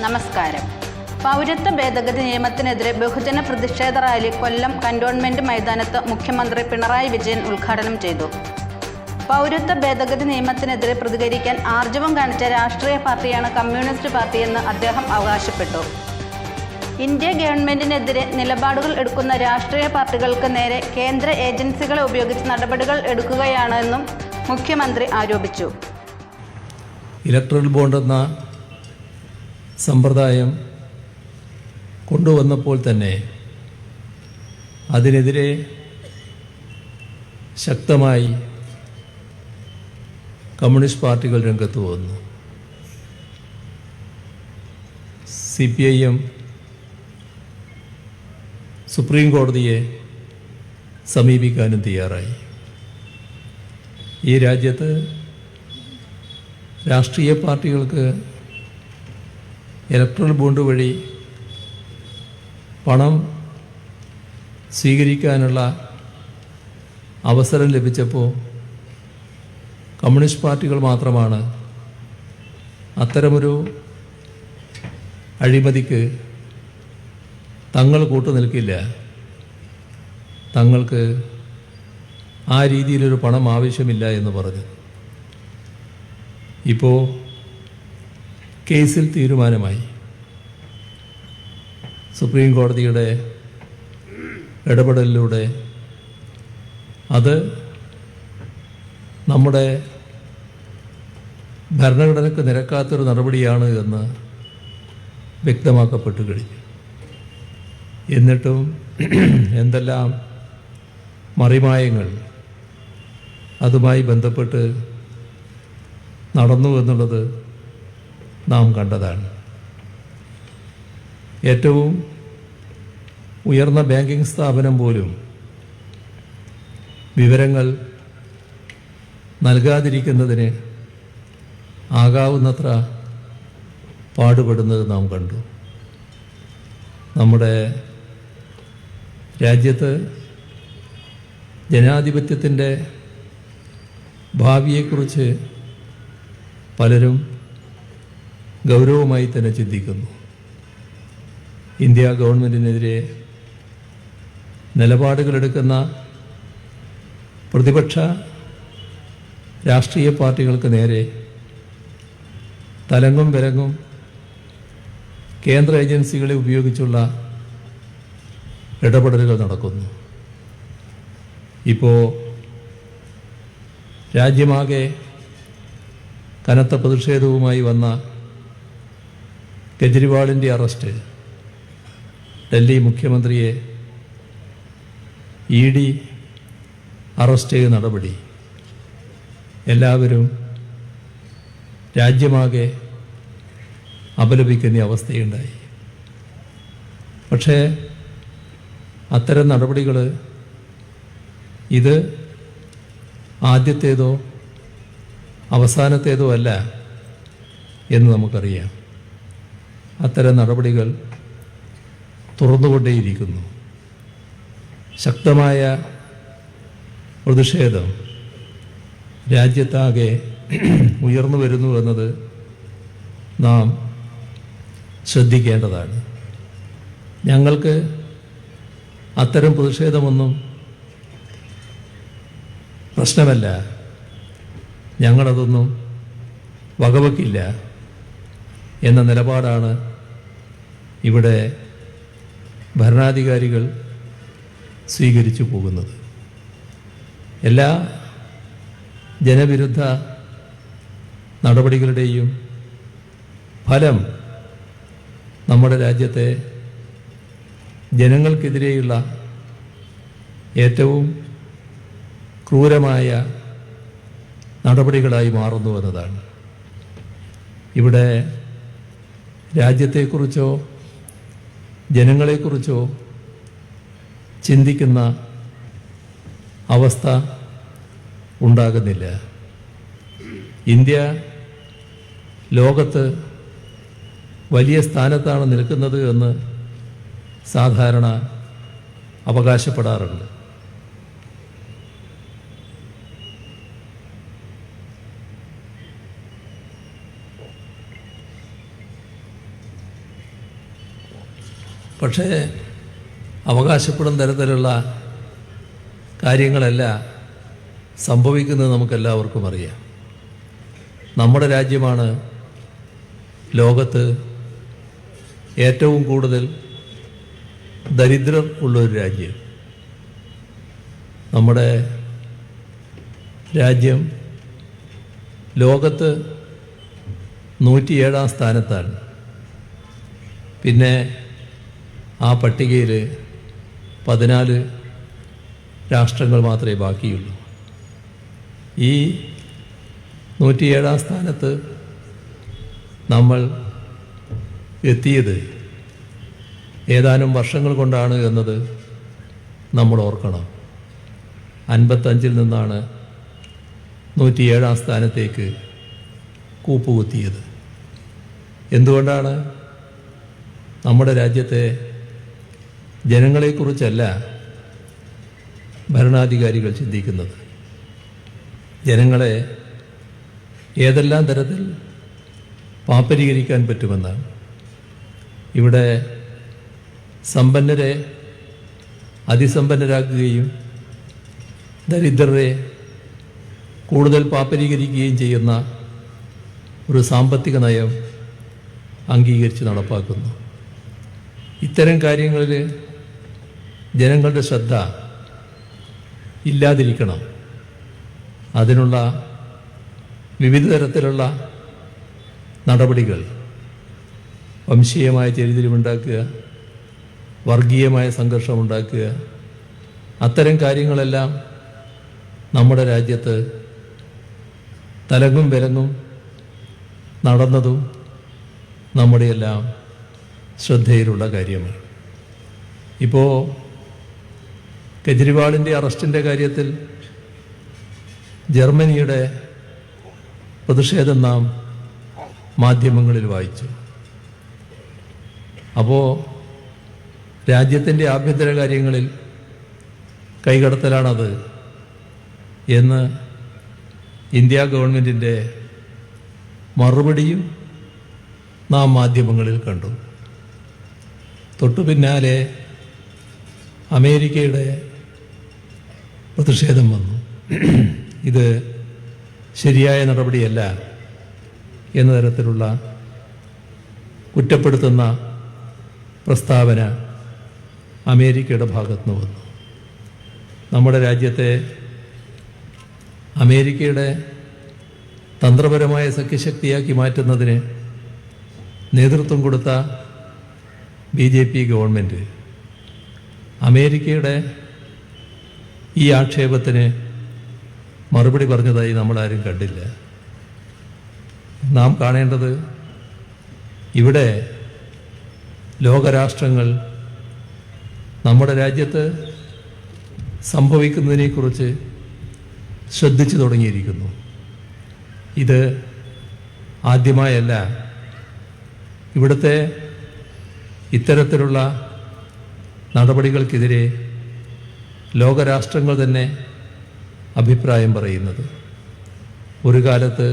നമസ്കാരം. പൗരത്വ ഭേദഗതി നിയമത്തിനെതിരെ ബഹുജന പ്രതിഷേധ റാലി കൊല്ലം കന്റോൺമെന്റ് മൈതാനത്ത് മുഖ്യമന്ത്രി പിണറായി വിജയൻ ഉദ്ഘാടനം ചെയ്തു. പൗരത്വ ഭേദഗതി നിയമത്തിനെതിരെ പ്രതികരിക്കാൻ ആർജവം കാണിച്ച രാഷ്ട്രീയ പാർട്ടിയാണ് കമ്മ്യൂണിസ്റ്റ് പാർട്ടിയെന്ന് അദ്ദേഹം അവകാശപ്പെട്ടു. ഇന്ത്യ ഗവൺമെന്റിനെതിരെ നിലപാടുകൾ എടുക്കുന്ന രാഷ്ട്രീയ പാർട്ടികൾക്ക് നേരെ കേന്ദ്ര ഏജൻസികളെ ഉപയോഗിച്ച് നടപടികൾ എടുക്കുകയാണെന്നും മുഖ്യമന്ത്രി ആരോപിച്ചു. ഇലക്ട്രൽ ബോണ്ട് എന്ന സമ്പ്രദായം കൊണ്ടുവന്നപ്പോൾ തന്നെ അതിനെതിരെ ശക്തമായി കമ്മ്യൂണിസ്റ്റ് പാർട്ടികൾ രംഗത്ത് വന്നു. CPIM സുപ്രീം കോടതിയെ സമീപിക്കാനും തയ്യാറായി. ഈ രാജ്യത്ത് രാഷ്ട്രീയ പാർട്ടികൾക്ക് ഇലക്ട്രൽ ബോണ്ട് വഴി പണം സ്വീകരിക്കാനുള്ള അവസരം ലഭിച്ചപ്പോൾ കമ്മ്യൂണിസ്റ്റ് പാർട്ടികൾ മാത്രമാണ് അത്തരമൊരു അഴിമതിക്ക് തങ്ങൾ കൂട്ടുനിൽക്കില്ല, തങ്ങൾക്ക് ആ രീതിയിലൊരു പണം ആവശ്യമില്ല എന്ന് പറഞ്ഞു. ഇപ്പോൾ കേസിൽ തീരുമാനമായി. സുപ്രീം കോടതിയുടെ ഇടപെടലിലൂടെ അത് നമ്മുടെ ഭരണഘടനയ്ക്ക് നിരക്കാത്തൊരു നടപടിയാണ് എന്ന് വ്യക്തമാക്കപ്പെട്ടു കഴിഞ്ഞു. എന്നിട്ടും എന്തെല്ലാം മറിമായങ്ങൾ അതുമായി ബന്ധപ്പെട്ട് നടന്നു എന്നുള്ളത് നാം കണ്ടതാണ്. ഏറ്റവും ഉയർന്ന ബാങ്കിംഗ് സ്ഥാപനം പോലും വിവരങ്ങൾ നൽകാതിരിക്കുന്നതിന് ആകാവുന്നത്ര പാടുപെടുന്നത് നാം കണ്ടു. നമ്മുടെ രാജ്യത്ത് ജനാധിപത്യത്തിൻ്റെ ഭാവിയെക്കുറിച്ച് പലരും ഗൗരവമായി തന്നെ ചിന്തിക്കുന്നു. ഇന്ത്യ ഗവൺമെൻറ്റിനെതിരെ നിലപാടുകളെടുക്കുന്ന പ്രതിപക്ഷ രാഷ്ട്രീയ പാർട്ടികൾക്ക് നേരെ തലങ്ങും വിലങ്ങും കേന്ദ്ര ഏജൻസികളെ ഉപയോഗിച്ചുള്ള ഇടപെടലുകൾ നടക്കുന്നു. ഇപ്പോൾ രാജ്യമാകെ കനത്ത പ്രതിഷേധവുമായി വന്ന കെജ്രിവാളിൻ്റെ അറസ്റ്റ്, ഡൽഹി മുഖ്യമന്ത്രിയെ ED അറസ്റ്റ് ചെയ്ത നടപടി, എല്ലാവരും രാജ്യമാകെ അപലപിക്കുന്ന അവസ്ഥയുണ്ടായി. പക്ഷേ അത്തരം നടപടികൾ ഇത് ആദ്യത്തേതോ അവസാനത്തേതോ അല്ല എന്ന് നമുക്കറിയാം. അത്തരം നടപടികൾ തുറന്നുകൊണ്ടേയിരിക്കുന്നു. ശക്തമായ പ്രതിഷേധം രാജ്യത്താകെ ഉയർന്നു വരുന്നു എന്നത് നാം ശ്രദ്ധിക്കേണ്ടതാണ്. ഞങ്ങൾക്ക് അത്തരം പ്രതിഷേധമൊന്നും പ്രശ്നമല്ല, ഞങ്ങളതൊന്നും വകവെക്കില്ല എന്ന നിലപാടാണ് ഇവിടെ ഭരണാധികാരികൾ സ്വീകരിച്ചു പോകുന്നത്. എല്ലാ ജനവിരുദ്ധ നടപടികളുടെയും ഫലം നമ്മുടെ രാജ്യത്തെ ജനങ്ങൾക്കെതിരെയുള്ള ഏറ്റവും ക്രൂരമായ നടപടികളായി മാറുന്നു എന്നതാണ്. ഇവിടെ രാജ്യത്തെക്കുറിച്ചോ ജനങ്ങളെക്കുറിച്ചോ ചിന്തിക്കുന്ന അവസ്ഥ ഉണ്ടാകുന്നില്ല. ഇന്ത്യ ലോകത്ത് വലിയ സ്ഥാനത്താണ് നിൽക്കുന്നത് എന്ന് സാധാരണ അവകാശപ്പെടാറുണ്ട്. പക്ഷേ അവകാശപ്പെടുന്ന തരത്തിലുള്ള കാര്യങ്ങളല്ല സംഭവിക്കുന്നത് നമുക്കെല്ലാവർക്കും അറിയാം. നമ്മുടെ രാജ്യമാണ് ലോകത്ത് ഏറ്റവും കൂടുതൽ ദരിദ്രർ ഉള്ളൊരു രാജ്യം. നമ്മുടെ രാജ്യം ലോകത്ത് 107-ാം സ്ഥാനത്താണ്. പിന്നെ ആ പട്ടികയിൽ 14 രാഷ്ട്രങ്ങൾ മാത്രമേ ബാക്കിയുള്ളൂ. ഈ 107-ാം സ്ഥാനത്ത് നമ്മൾ എത്തിയത് ഏതാനും വർഷങ്ങൾ കൊണ്ടാണ് എന്നത് നമ്മൾ ഓർക്കണം. 55-ൽ നിന്നാണ് 107-ാം സ്ഥാനത്തേക്ക് കൂപ്പുകുത്തിയത്. എന്തുകൊണ്ടാണ്? നമ്മുടെ രാജ്യത്തെ ജനങ്ങളെക്കുറിച്ചല്ല ഭരണാധികാരികൾ ചിന്തിക്കുന്നത്. ജനങ്ങളെ ഏതെല്ലാം തരത്തിൽ പാപ്പരീകരിക്കാൻ പറ്റുമെന്നാണ്. ഇവിടെ സമ്പന്നരെ അതിസമ്പന്നരാക്കുകയും ദരിദ്രരെ കൂടുതൽ പാപ്പരീകരിക്കുകയും ചെയ്യുന്ന ഒരു സാമ്പത്തിക നയം അംഗീകരിച്ച് നടപ്പാക്കുന്നു. ഇത്തരം കാര്യങ്ങളിൽ ജനങ്ങളുടെ ശ്രദ്ധ ഇല്ലാതിരിക്കണം. അതിനുള്ള വിവിധ തരത്തിലുള്ള നടപടികൾ, വംശീയമായ ചേരിതിരിവുണ്ടാക്കുക, വർഗീയമായ സംഘർഷമുണ്ടാക്കുക, അത്തരം കാര്യങ്ങളെല്ലാം നമ്മുടെ രാജ്യത്ത് തലങ്ങും വിലങ്ങും നടന്നതും നമ്മുടെയെല്ലാം ശ്രദ്ധയിലുള്ള കാര്യമാണ്. ഇപ്പോൾ കെജ്രിവാളിൻ്റെ അറസ്റ്റിൻ്റെ കാര്യത്തിൽ ജർമ്മനിയുടെ പ്രതിഷേധം നാം മാധ്യമങ്ങളിൽ വായിച്ചു. അപ്പോൾ രാജ്യത്തിൻ്റെ ആഭ്യന്തര കാര്യങ്ങളിൽ കൈകടത്തലാണത് എന്ന് ഇന്ത്യ ഗവൺമെൻറ്റിൻ്റെ മറുപടിയും നാം മാധ്യമങ്ങളിൽ കണ്ടു. തൊട്ടു പിന്നാലെ അമേരിക്കയുടെ പ്രതിഷേധം വന്നു. ഇത് ശരിയായ നടപടിയല്ല എന്ന തരത്തിലുള്ള കുറ്റപ്പെടുത്തുന്ന പ്രസ്താവന അമേരിക്കയുടെ ഭാഗത്തുനിന്ന് വന്നു. നമ്മുടെ രാജ്യത്തെ അമേരിക്കയുടെ തന്ത്രപരമായ സഖ്യശക്തിയാക്കി മാറ്റുന്നതിന് നേതൃത്വം കൊടുത്ത BJP ഗവൺമെൻറ് അമേരിക്കയുടെ ഈ ആക്ഷേപത്തിന് മറുപടി പറഞ്ഞതായി നമ്മളാരും കണ്ടില്ല. നാം കാണേണ്ടത് ഇവിടെ ലോകരാഷ്ട്രങ്ങൾ നമ്മുടെ രാജ്യത്ത് സംഭവിക്കുന്നതിനെക്കുറിച്ച് ശ്രദ്ധിച്ചു തുടങ്ങിയിരിക്കുന്നു. ഇത് ആദ്യമായല്ല. ഇവിടുത്തെ ഇത്തരത്തിലുള്ള നടപടികൾക്കെതിരെ ലോകരാഷ്ട്രങ്ങൾ തന്നെ അഭിപ്രായം പറയുന്നത്. ഒരു കാലത്ത്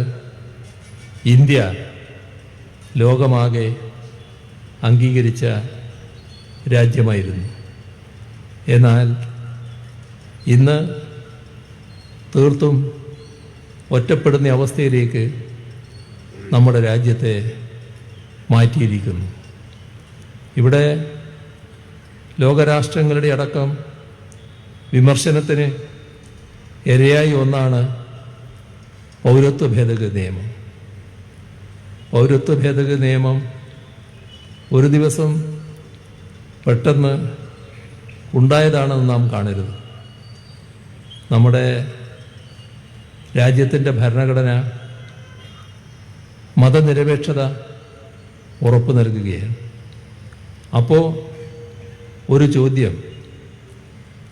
ഇന്ത്യ ലോകമാകെ അംഗീകരിച്ച രാജ്യമായിരുന്നു. എന്നാൽ ഇന്ന് തീർത്തും ഒറ്റപ്പെടുന്ന അവസ്ഥയിലേക്ക് നമ്മുടെ രാജ്യത്തെ മാറ്റിയിരിക്കുന്നു. ഇവിടെ ലോകരാഷ്ട്രങ്ങളുടെ അടക്കം വിമർശനത്തിന് ഇരയായി ഒന്നാണ് പൗരത്വ ഭേദഗതി നിയമം. പൗരത്വ ഭേദഗതി നിയമം ഒരു ദിവസം പെട്ടെന്ന് ഉണ്ടായതാണെന്ന് നാം കാണരുത്. നമ്മുടെ രാജ്യത്തിൻ്റെ ഭരണഘടന മതനിരപേക്ഷത ഉറപ്പു നൽകുകയാണ്. അപ്പോൾ ഒരു ചോദ്യം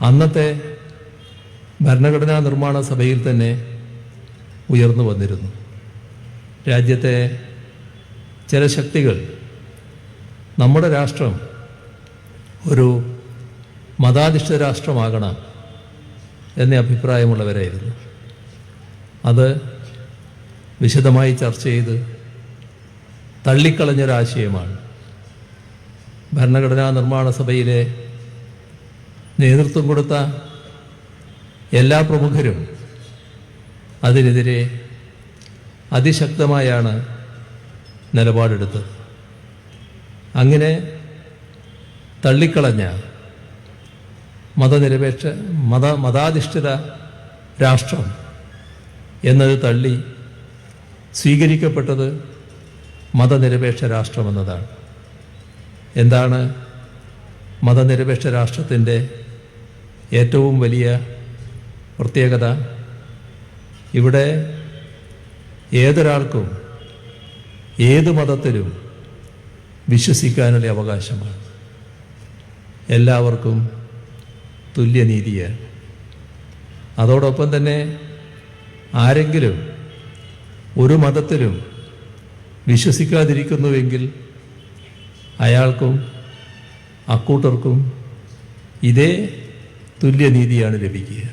അന്നത്തെ ഭരണഘടനാ നിർമ്മാണ സഭയിൽ തന്നെ ഉയർന്നു വന്നിരുന്നു. രാജ്യത്തെ ചില ശക്തികൾ നമ്മുടെ രാഷ്ട്രം ഒരു മതാധിഷ്ഠിത രാഷ്ട്രമാകണം എന്ന അഭിപ്രായമുള്ളവരായിരുന്നു. അത് വിശദമായി ചർച്ച ചെയ്ത് തള്ളിക്കളഞ്ഞൊരാശയമാണ്. ഭരണഘടനാ നിർമ്മാണ സഭയിലെ നേതൃത്വം കൊടുത്ത എല്ലാ പ്രമുഖരും അതിനെതിരെ അതിശക്തമായാണ് നിലപാടെടുത്തത്. അങ്ങനെ തള്ളിക്കളഞ്ഞ മതാധിഷ്ഠിത രാഷ്ട്രം എന്നത് തള്ളി സ്വീകരിക്കപ്പെട്ടത് മതനിരപേക്ഷ രാഷ്ട്രമെന്നതാണ്. എന്താണ് മതനിരപേക്ഷ രാഷ്ട്രത്തിൻ്റെ ഏറ്റവും വലിയ പ്രത്യേകത? ഇവിടെ ഏതൊരാൾക്കും ഏത് മതത്തിലും വിശ്വസിക്കാനുള്ള അവകാശമാണ്. എല്ലാവർക്കും തുല്യനീതിയാണ്. അതോടൊപ്പം തന്നെ ആരെങ്കിലും ഒരു മതത്തിലും വിശ്വസിക്കാതിരിക്കുന്നുവെങ്കിൽ അയാൾക്കും അക്കൂട്ടർക്കും ഇതേ തുല്യനീതിയാണ് ലഭിക്കുക.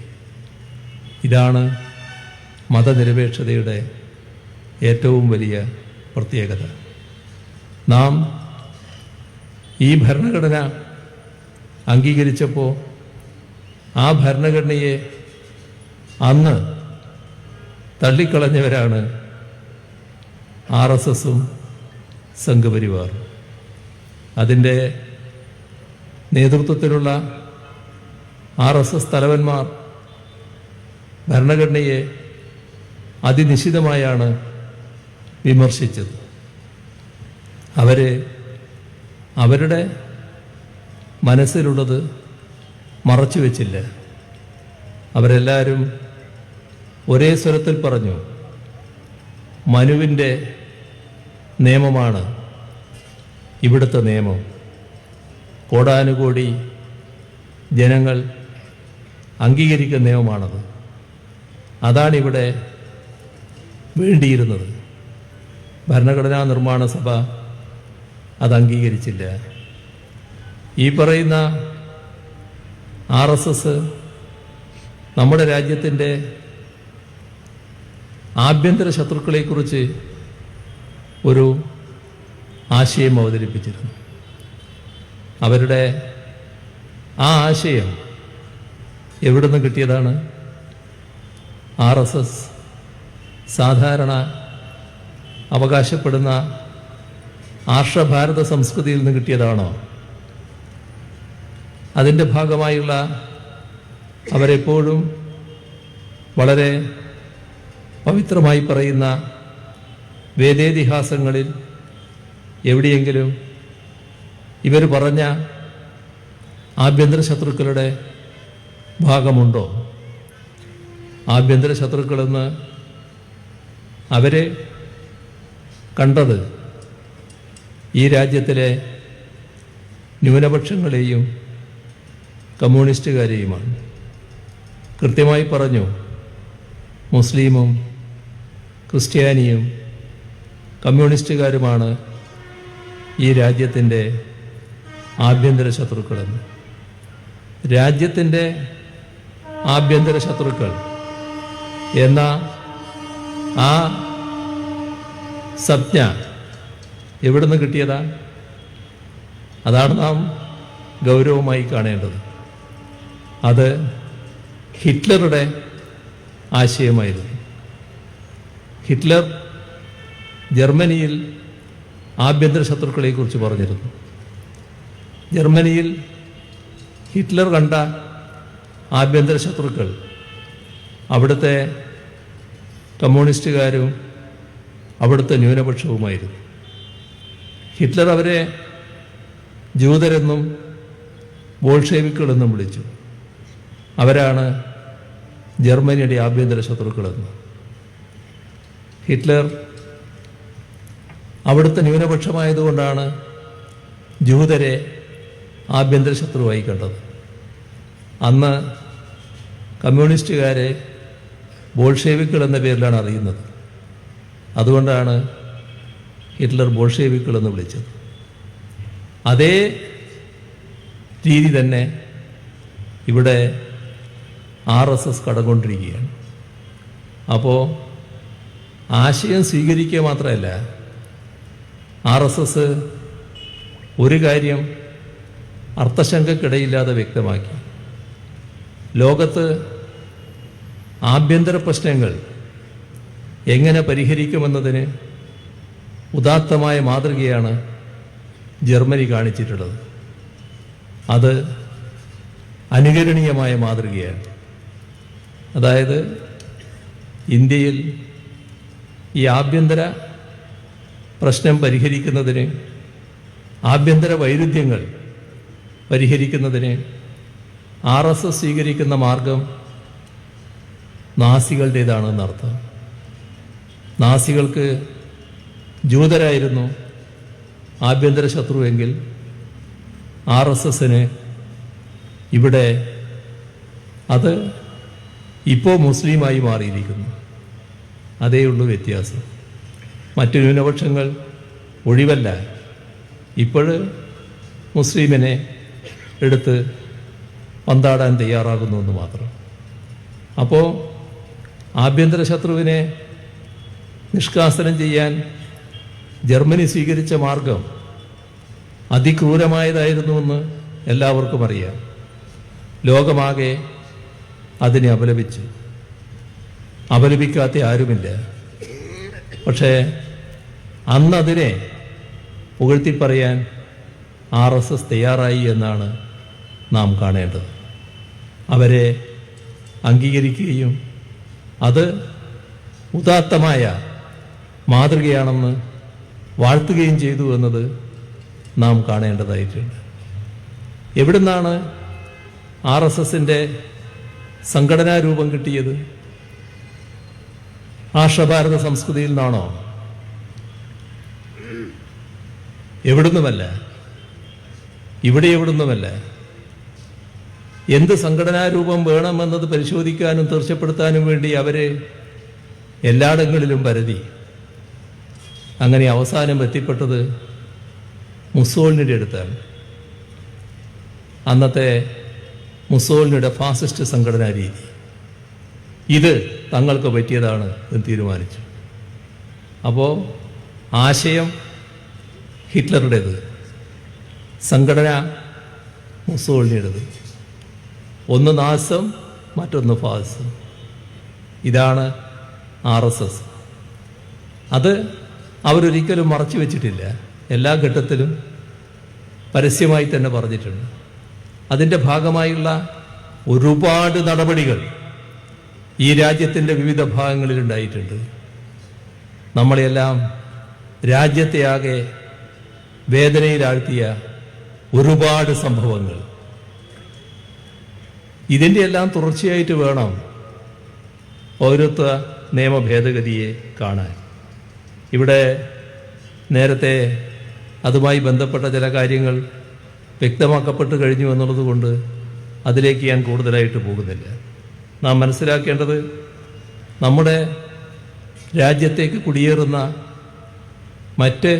ഇതാണ് മതനിരപേക്ഷതയുടെ ഏറ്റവും വലിയ പ്രത്യേകത. നാം ഈ ഭരണഘടന അംഗീകരിച്ചപ്പോൾ ആ ഭരണഘടനയെ അന്ന് തള്ളിക്കളഞ്ഞവരാണ് RSSഉം സംഘപരിവാറും. അതിൻ്റെ നേതൃത്വത്തിലുള്ള RSS തലവന്മാർ ഭരണഘടനയെ അതിനിശിതമായാണ് വിമർശിച്ചത്. അവരുടെ മനസ്സിലുള്ളത് മറച്ചു വച്ചില്ല. അവരെല്ലാവരും ഒരേ സ്വരത്തിൽ പറഞ്ഞു, മനുവിൻ്റെ നിയമമാണ് ഇവിടുത്തെ നിയമം. കോടാനുകോടി ജനങ്ങൾ അംഗീകരിക്കുന്ന നിയമമാണത്. അതാണിവിടെ വേണ്ടിയിരുന്നത്. ഭരണഘടനാ നിർമ്മാണ സഭ അത് അംഗീകരിച്ചില്ല. ഈ പറയുന്ന RSS നമ്മുടെ രാജ്യത്തിൻ്റെ ആഭ്യന്തര ശത്രുക്കളെക്കുറിച്ച് ഒരു ആശയം അവതരിപ്പിച്ചിരുന്നു. അവരുടെ ആ ആശയം എവിടെ നിന്ന് കിട്ടിയതാണ്? RSS സാധാരണ അവകാശപ്പെടുന്ന ആർഷഭാരത സംസ്കൃതിയിൽ നിന്ന് കിട്ടിയതാണോ? അതിൻ്റെ ഭാഗമായുള്ള അവരെപ്പോഴും വളരെ പവിത്രമായി പറയുന്ന വേദേതിഹാസങ്ങളിൽ എവിടെയെങ്കിലും ഇവർ പറഞ്ഞ ആഭ്യന്തര ശത്രുക്കളുടെ ഭാഗമുണ്ടോ? ആഭ്യന്തര ശത്രുക്കളെന്ന് അവരെ കണ്ടത് ഈ രാജ്യത്തിലെ ന്യൂനപക്ഷങ്ങളെയും കമ്മ്യൂണിസ്റ്റുകാരെയുമാണ്. കൃത്യമായി പറഞ്ഞു, മുസ്ലിമും ക്രിസ്ത്യാനിയും കമ്മ്യൂണിസ്റ്റുകാരുമാണ് ഈ രാജ്യത്തിൻ്റെ ആഭ്യന്തര ശത്രുക്കളെന്ന്. രാജ്യത്തിൻ്റെ ആഭ്യന്തര ശത്രുക്കൾ എന്ന ആ സംജ്ഞ എവിടെ നിന്ന് കിട്ടിയതാ? അതാണ് നാം ഗൗരവമായി കാണേണ്ടത്. അത് ഹിറ്റ്ലറുടെ ആശയമായിരുന്നു. ഹിറ്റ്ലർ ജർമ്മനിയിൽ ആഭ്യന്തര ശത്രുക്കളെക്കുറിച്ച് പറഞ്ഞിരുന്നു. ജർമ്മനിയിൽ ഹിറ്റ്ലർ കണ്ട ആഭ്യന്തര ശത്രുക്കൾ അവിടുത്തെ കമ്മ്യൂണിസ്റ്റുകാരും അവിടുത്തെ ന്യൂനപക്ഷവുമായിരുന്നു. ഹിറ്റ്ലർ അവരെ ജൂതരെന്നും ബോൾഷെവിക്കുകളെന്നും വിളിച്ചു. അവരാണ് ജർമ്മനിയുടെ ആഭ്യന്തര ശത്രുക്കളെന്ന്. ഹിറ്റ്ലർ അവിടുത്തെ ന്യൂനപക്ഷമായതുകൊണ്ടാണ് ജൂതരെ ആഭ്യന്തര ശത്രുവായി കണ്ടത്. അന്ന് കമ്മ്യൂണിസ്റ്റുകാരെ ബോൾഷെവിക്കുകൾ എന്ന പേരിലാണ് അറിയുന്നത്. അതുകൊണ്ടാണ് ഹിറ്റ്ലർ ബോൾഷെവിക്കുകൾ എന്ന് വിളിച്ചത്. അതേ രീതി തന്നെ ഇവിടെ RSS കടകൊണ്ടിരിക്കുകയാണ്. അപ്പോൾ ആശയം സ്വീകരിക്കുക മാത്രമല്ല, RSS ഒരു കാര്യം അർത്ഥശങ്കക്കിടയില്ലാതെ വ്യക്തമാക്കി. ലോകത്ത് ആഭ്യന്തര പ്രശ്നങ്ങൾ എങ്ങനെ പരിഹരിക്കുമെന്നതിന് ഉദാത്തമായ മാതൃകയാണ് ജർമ്മനി കാണിച്ചിട്ടുള്ളത്. അത് അനുകരണീയമായ മാതൃകയാണ്. അതായത് ഇന്ത്യയിൽ ഈ ആഭ്യന്തര പ്രശ്നം പരിഹരിക്കുന്നതിന്, ആഭ്യന്തര വൈരുദ്ധ്യങ്ങൾ പരിഹരിക്കുന്നതിന് RSS സ്വീകരിക്കുന്ന മാർഗം നാസികളുടേതാണെന്നർത്ഥം. നാസികൾക്ക് ജൂതരായിരുന്നു ആഭ്യന്തര ശത്രുവെങ്കിൽ RSSന് ഇവിടെ അത് ഇപ്പോൾ മുസ്ലിമായി മാറിയിരിക്കുന്നു. അതേയുള്ളൂ വ്യത്യാസം. മറ്റു ന്യൂനപക്ഷങ്ങൾ ഒഴിവല്ല, ഇപ്പോഴ് മുസ്ലിമിനെ എടുത്ത് പന്താടാൻ തയ്യാറാകുന്നു എന്ന് മാത്രം. അപ്പോൾ ആഭ്യന്തര ശത്രുവിനെ നിഷ്കാസനം ചെയ്യാൻ ജർമ്മനി സ്വീകരിച്ച മാർഗം അതിക്രൂരമായതായിരുന്നുവെന്ന് എല്ലാവർക്കും അറിയാം. ലോകമാകെ അതിനെ അപലപിച്ചു. അപലപിക്കാത്ത ആരുമില്ല. പക്ഷേ അന്നതിനെ പുകഴ്ത്തിപ്പറയാൻ RSS തയ്യാറായി എന്നാണ് നാം കാണേണ്ടത്. അവരെ അംഗീകരിക്കുകയും അത് ഉദാത്തമായ മാതൃകയാണെന്ന് വാഴ്ത്തുകയും ചെയ്തു എന്നത് നാം കാണേണ്ടതായിട്ടുണ്ട്. എവിടുന്നാണ് RSSന്റെ സംഘടനാ രൂപം കിട്ടിയത്? ആർഷഭാരത സംസ്കൃതിയിൽ നിന്നാണോ? എവിടുന്നുമല്ല, ഇവിടെ എവിടുന്നുമല്ല. എന്ത് സംഘടനാ രൂപം വേണമെന്നത് പരിശോധിക്കാനും തീർച്ചപ്പെടുത്താനും വേണ്ടി അവര് എല്ലായിടങ്ങളിലും പരതി. അങ്ങനെ അവസാനം എത്തിപ്പെട്ടത് മുസോളിനിയുടെ അടുത്താണ്. അന്നത്തെ മുസോളിനിയുടെ ഫാസിസ്റ്റ് സംഘടനാ രീതി ഇത് തങ്ങൾക്ക് പറ്റിയതാണ് എന്ന് തീരുമാനിച്ചു. അപ്പോൾ ആശയം ഹിറ്റ്ലറുടേത്, സംഘടന മുസോളിനിയുടേത്. ഒന്ന് നാസം, മറ്റൊന്ന് ഫാസിസം. ഇതാണ് RSS. അത് അവരൊരിക്കലും മറച്ചു വെച്ചിട്ടില്ല. എല്ലാ ഘട്ടത്തിലും പരസ്യമായി തന്നെ പറഞ്ഞിട്ടുണ്ട്. അതിൻ്റെ ഭാഗമായുള്ള ഒരുപാട് നടപടികൾ ഈ രാജ്യത്തിൻ്റെ വിവിധ ഭാഗങ്ങളിലുണ്ടായിട്ടുണ്ട്. നമ്മളെല്ലാം രാജ്യത്തെ ആകെ വേദനയിലാഴ്ത്തിയ ഒരുപാട് സംഭവങ്ങൾ. ഇതിൻ്റെ എല്ലാം തുടർച്ചയായിട്ട് വേണം പൗരത്വ നിയമ ഭേദഗതിയെ കാണാൻ. ഇവിടെ നേരത്തെ അതുമായി ബന്ധപ്പെട്ട ചില കാര്യങ്ങൾ വ്യക്തമാക്കപ്പെട്ട് കഴിഞ്ഞു എന്നുള്ളത് കൊണ്ട് അതിലേക്ക് ഞാൻ കൂടുതലായിട്ട് പോകുന്നില്ല. നാം മനസ്സിലാക്കേണ്ടത്, നമ്മുടെ രാജ്യത്തേക്ക് കുടിയേറുന്ന മറ്റ്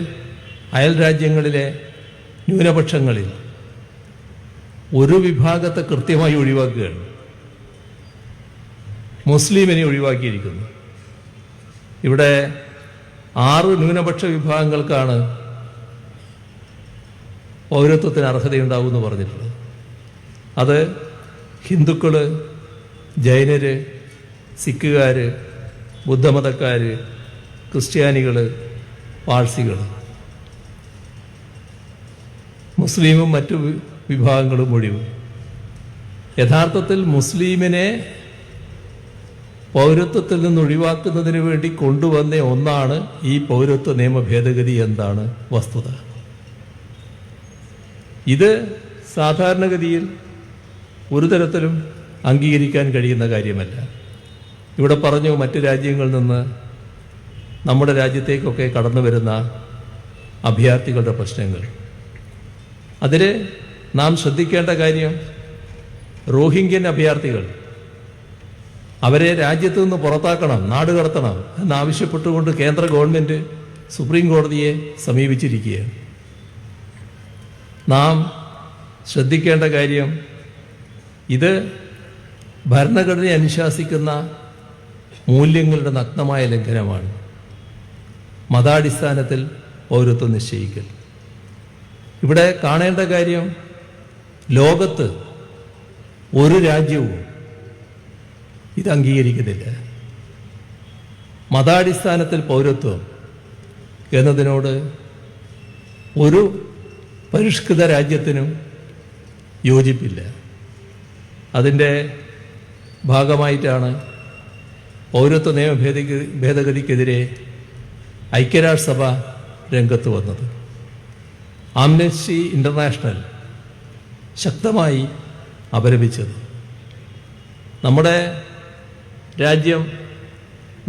അയൽ രാജ്യങ്ങളിലെ ന്യൂനപക്ഷങ്ങളിൽ ഒരു വിഭാഗത്തെ കൃത്യമായി ഒഴിവാക്കുകയാണ്. മുസ്ലിമിനെ ഒഴിവാക്കിയിരിക്കുന്നു. ഇവിടെ 6 ന്യൂനപക്ഷ വിഭാഗങ്ങൾക്കാണ് പൗരത്വത്തിന് അർഹതയുണ്ടാവുമെന്ന് പറഞ്ഞിട്ടുള്ളത്. അത് ഹിന്ദുക്കള്, ജൈനര്, സിഖുകാര്, ബുദ്ധമതക്കാര്, ക്രിസ്ത്യാനികള്, പാഴ്സികള്, മുസ്ലിമും മറ്റു വിഭാഗങ്ങളും ഒഴിവ്. യഥാർത്ഥത്തിൽ മുസ്ലിമിനെ പൗരത്വത്തിൽ നിന്ന് ഒഴിവാക്കുന്നതിന് വേണ്ടി കൊണ്ടുവന്ന ഒന്നാണ് ഈ പൗരത്വ നിയമ ഭേദഗതി എന്താണ് വസ്തുത. ഇത് സാധാരണഗതിയിൽ ഒരു തരത്തിലും അംഗീകരിക്കാൻ കഴിയുന്ന കാര്യമല്ല. ഇവിടെ പറഞ്ഞു മറ്റു രാജ്യങ്ങളിൽ നിന്ന് നമ്മുടെ രാജ്യത്തേക്കൊക്കെ കടന്നു വരുന്ന അഭയാർത്ഥികളുടെ പ്രശ്നങ്ങൾ. അതിൽ നാം ശ്രദ്ധിക്കേണ്ട കാര്യം, റോഹിംഗ്യൻ അഭയാർത്ഥികൾ, അവരെ രാജ്യത്ത് നിന്ന് പുറത്താക്കണം, നാട് കടത്തണം എന്നാവശ്യപ്പെട്ടുകൊണ്ട് കേന്ദ്ര ഗവൺമെൻറ് സുപ്രീം കോടതിയെ സമീപിച്ചിരിക്കുകയാണ്. നാം ശ്രദ്ധിക്കേണ്ട കാര്യം, ഇത് ഭരണഘടനയെ അനുശാസിക്കുന്ന മൂല്യങ്ങളുടെ നഗ്നമായ ലംഘനമാണ്. മതാടിസ്ഥാനത്തിൽ പൗരത്വം നിശ്ചയിക്കൽ. ഇവിടെ കാണേണ്ട കാര്യം, ലോകത്ത് ഒരു രാജ്യവും ഇത് അംഗീകരിക്കുന്നില്ല. മതാടിസ്ഥാനത്തിൽ പൗരത്വം എന്നതിനോട് ഒരു പരിഷ്കൃത രാജ്യത്തിനും യോജിപ്പില്ല. അതിൻ്റെ ഭാഗമായിട്ടാണ് പൗരത്വ നിയമ ഭേദഗതിക്കെതിരെ ഐക്യരാഷ്ട്രസഭ രംഗത്ത് വന്നത്. ആംനസ്റ്റി ഇൻ്റർനാഷണൽ ശക്തമായി അപലപിച്ചത്. നമ്മുടെ രാജ്യം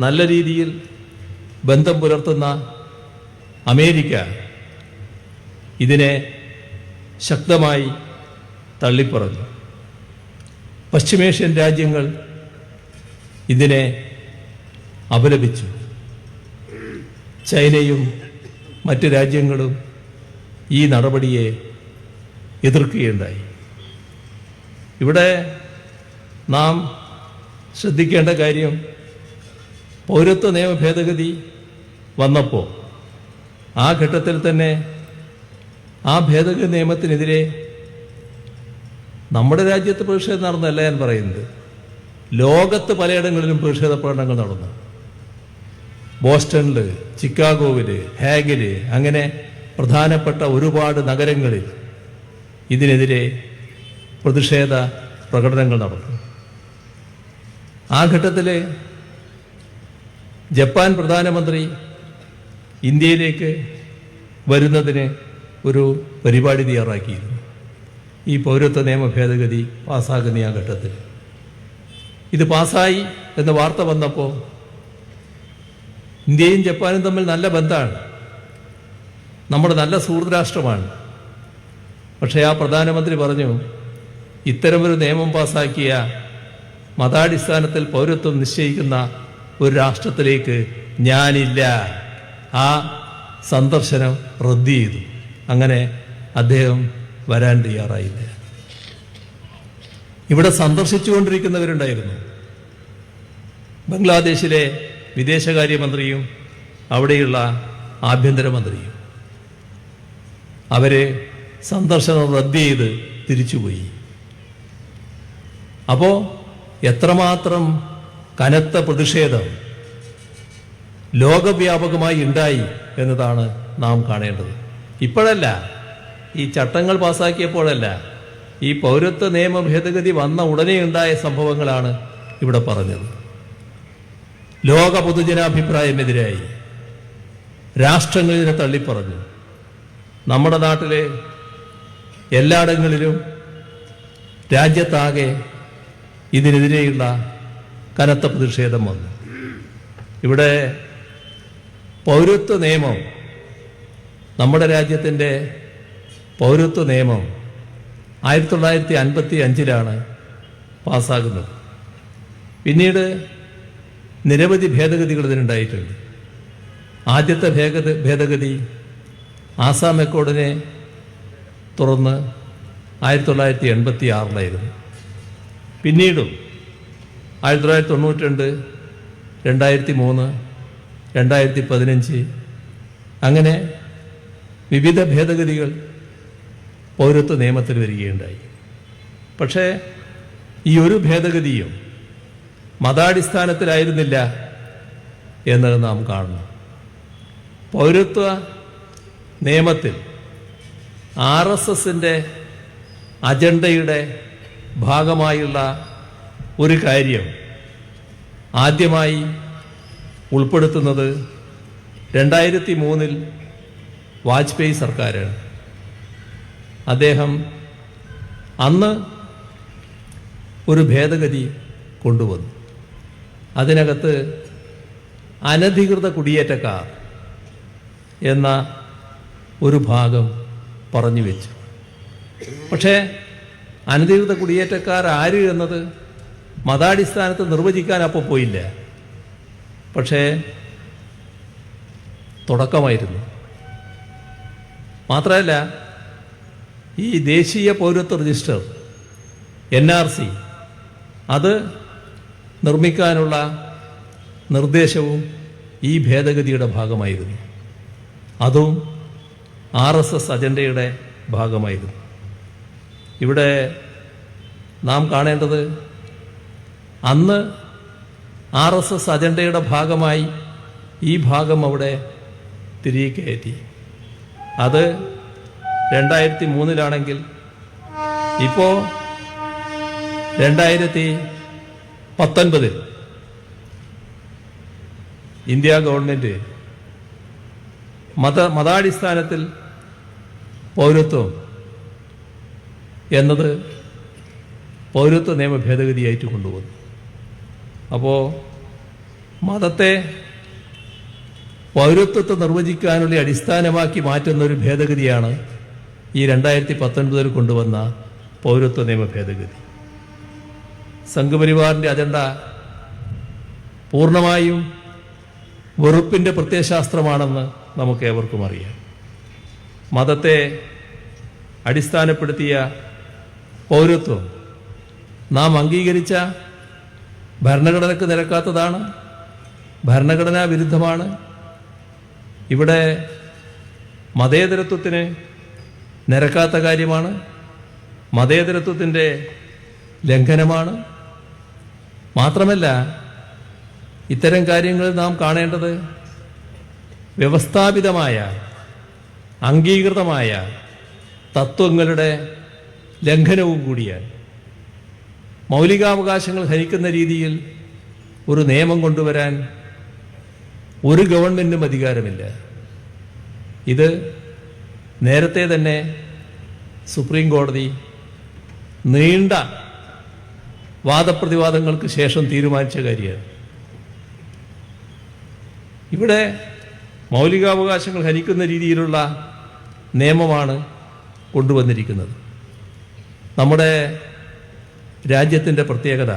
നല്ല രീതിയിൽ ബന്ധം പുലർത്തുന്ന അമേരിക്ക ഇതിനെ ശക്തമായി തള്ളിപ്പറഞ്ഞു. പശ്ചിമേഷ്യൻ രാജ്യങ്ങൾ ഇതിനെ അപലപിച്ചു. ചൈനയും മറ്റ് രാജ്യങ്ങളും ഈ നടപടിയെ എതിർക്കുകയുണ്ടായി. ഇവിടെ നാം ശ്രദ്ധിക്കേണ്ട കാര്യം, പൗരത്വ നിയമ ഭേദഗതി വന്നപ്പോൾ ആ ഘട്ടത്തിൽ തന്നെ ആ ഭേദഗതി നിയമത്തിനെതിരെ നമ്മുടെ രാജ്യത്ത് പ്രതിഷേധം നടന്നല്ല ഞാൻ പറയുന്നത്, ലോകത്ത് പലയിടങ്ങളിലും പ്രതിഷേധ പ്രകടനങ്ങൾ നടന്നു. ബോസ്റ്റണിൽ, ചിക്കാഗോവിൽ, ഹാഗിൽ, അങ്ങനെ പ്രധാനപ്പെട്ട ഒരുപാട് നഗരങ്ങളിൽ ഇതിനെതിരെ പ്രതിഷേധ പ്രകടനങ്ങൾ നടന്നു. ആ ഘട്ടത്തിൽ ജപ്പാൻ പ്രധാനമന്ത്രി ഇന്ത്യയിലേക്ക് വരുന്നതിന് ഒരു പരിപാടി തയ്യാറാക്കിയിരുന്നു. ഈ പൗരത്വ നിയമ ഭേദഗതി പാസ്സാകുന്ന ആ ഘട്ടത്തിൽ ഇത് പാസ്സായി എന്ന വാർത്ത വന്നപ്പോൾ ഇന്ത്യയും ജപ്പാനും തമ്മിൽ നല്ല ബന്ധമാണ്, നമ്മുടെ നല്ല സുഹൃത്ത് രാഷ്ട്രമാണ്. പക്ഷേ ആ പ്രധാനമന്ത്രി പറഞ്ഞു, ഇത്തരമൊരു നിയമം പാസ്സാക്കിയ മതാടിസ്ഥാനത്തിൽ പൗരത്വം നിശ്ചയിക്കുന്ന ഒരു രാഷ്ട്രത്തിലേക്ക് ഞാനില്ല. ആ സന്ദർശനം റദ്ദ് ചെയ്തു. അങ്ങനെ അദ്ദേഹം വരാൻ തയ്യാറായില്ല. ഇവിടെ സന്ദർശിച്ചുകൊണ്ടിരിക്കുന്നവരുണ്ടായിരുന്നു. ബംഗ്ലാദേശിലെ വിദേശകാര്യമന്ത്രിയും അവിടെയുള്ള ആഭ്യന്തരമന്ത്രിയും. അവരെ സന്ദർശനം റദ്ദ് ചെയ്ത് തിരിച്ചുപോയി. അപ്പോൾ എത്രമാത്രം കനത്ത പ്രതിഷേധം ലോകവ്യാപകമായി ഉണ്ടായി എന്നതാണ് നാം കാണേണ്ടത്. ഇപ്പോഴല്ല, ഈ ചട്ടങ്ങൾ പാസാക്കിയപ്പോഴല്ല, ഈ പൗരത്വ നിയമ ഭേദഗതി വന്ന ഉടനെ ഉണ്ടായ സംഭവങ്ങളാണ് ഇവിടെ പറഞ്ഞത്. ലോക പൊതുജനാഭിപ്രായമെതിരായി രാഷ്ട്രങ്ങളിതിനെ തള്ളിപ്പറഞ്ഞു. നമ്മുടെ നാട്ടിലെ എല്ലായിടങ്ങളിലും രാജ്യത്താകെ ഇതിനെതിരെയുള്ള കനത്ത പ്രതിഷേധം വന്നു. ഇവിടെ പൗരത്വ നിയമം, നമ്മുടെ രാജ്യത്തിൻ്റെ പൗരത്വ നിയമം 1955 പാസ്സാകുന്നത്. പിന്നീട് നിരവധി ഭേദഗതികൾ ഇതിനുണ്ടായിട്ടുണ്ട്. ആദ്യത്തെ ഭേദഗതി ആസാം അക്കോർഡിനെ തുറന്ന് 1986 പിന്നീടും 1992, 2003, 2015 അങ്ങനെ വിവിധ ഭേദഗതികൾ പൗരത്വ നിയമത്തിൽ വരികയുണ്ടായി. പക്ഷേ ഈ ഒരു ഭേദഗതിയും മതാടിസ്ഥാനത്തിലായിരുന്നില്ല എന്നത് നാം കാണണം. പൗരത്വ നിയമത്തിൽ RSSന്റെ അജണ്ടയുടെ ഭാഗമായുള്ള ഒരു കാര്യം ആദ്യമായി ഉൾപ്പെടുത്തുന്നത് 2003 വാജ്പേയി സർക്കാരാണ്. അദ്ദേഹം അന്ന് ഒരു ഭേദഗതി കൊണ്ടുവന്നു. അതിനകത്ത് അനധികൃത കുടിയേറ്റക്കാർ എന്ന ഒരു ഭാഗം പറഞ്ഞു വെച്ചു. പക്ഷേ അനധികൃത കുടിയേറ്റക്കാർ ആര് എന്നത് മതാടിസ്ഥാനത്ത് നിർവചിക്കാൻ അപ്പോൾ പോയില്ല. പക്ഷേ തുടക്കമായിരുന്നു. മാത്രമല്ല, ഈ ദേശീയ പൗരത്വ രജിസ്റ്റർ NRC അത് നിർമ്മിക്കാനുള്ള നിർദ്ദേശവും ഈ ഭേദഗതിയുടെ ഭാഗമായിരുന്നു. അതും RSS അജണ്ടയുടെ ഭാഗമായിരുന്നു. ഇവിടെ നാം കാണേണ്ടത് അന്ന് RSS അജണ്ടയുടെ ഭാഗമായി ഈ ഭാഗം അവിടെ തിരികെ കയറ്റി. അത് 2003 ഇപ്പോൾ 2019 ഇന്ത്യ ഗവൺമെന്റ് മതാടിസ്ഥാനത്തിൽ പൗരത്വം എന്നത് പൗരത്വ നിയമ ഭേദഗതിയായിട്ട് കൊണ്ടുവന്നു. അപ്പോൾ മതത്തെ പൗരത്വത്തെ നിർവചിക്കാനുള്ള അടിസ്ഥാനമാക്കി മാറ്റുന്ന ഒരു ഭേദഗതിയാണ് ഈ 2019 കൊണ്ടുവന്ന പൗരത്വ നിയമ ഭേദഗതി. സംഘപരിവാറിന്റെ അജണ്ട പൂർണ്ണമായും വെറുപ്പിന്റെ പ്രത്യയശാസ്ത്രമാണെന്ന് നമുക്ക് ഏവർക്കും അറിയാം. മതത്തെ അടിസ്ഥാനപ്പെടുത്തിയ പൗരത്വം നാം അംഗീകരിച്ച ഭരണഘടനയ്ക്ക് നിരക്കാത്തതാണ്, ഭരണഘടനാ വിരുദ്ധമാണ്. ഇവിടെ മതേതരത്വത്തിന് നിരക്കാത്ത കാര്യമാണ്, മതേതരത്വത്തിൻ്റെ ലംഘനമാണ്. മാത്രമല്ല, ഇത്തരം കാര്യങ്ങൾ നാം കാണേണ്ടത് വ്യവസ്ഥാപിതമായ അംഗീകൃതമായ തത്വങ്ങളുടെ ലംഘനവും കൂടിയാണ്. മൗലികാവകാശങ്ങൾ ഹനിക്കുന്ന രീതിയിൽ ഒരു നിയമം കൊണ്ടുവരാൻ ഒരു ഗവൺമെന്റിനും അധികാരമില്ല. ഇത് നേരത്തെ തന്നെ സുപ്രീം കോടതി നീണ്ട വാദപ്രതിവാദങ്ങൾക്ക് ശേഷം തീരുമാനിച്ച കാര്യമാണ്. ഇവിടെ മൗലികാവകാശങ്ങൾ ഹനിക്കുന്ന രീതിയിലുള്ള നിയമമാണ് കൊണ്ടുവന്നിരിക്കുന്നത്. നമ്മുടെ രാജ്യത്തിൻ്റെ പ്രത്യേകത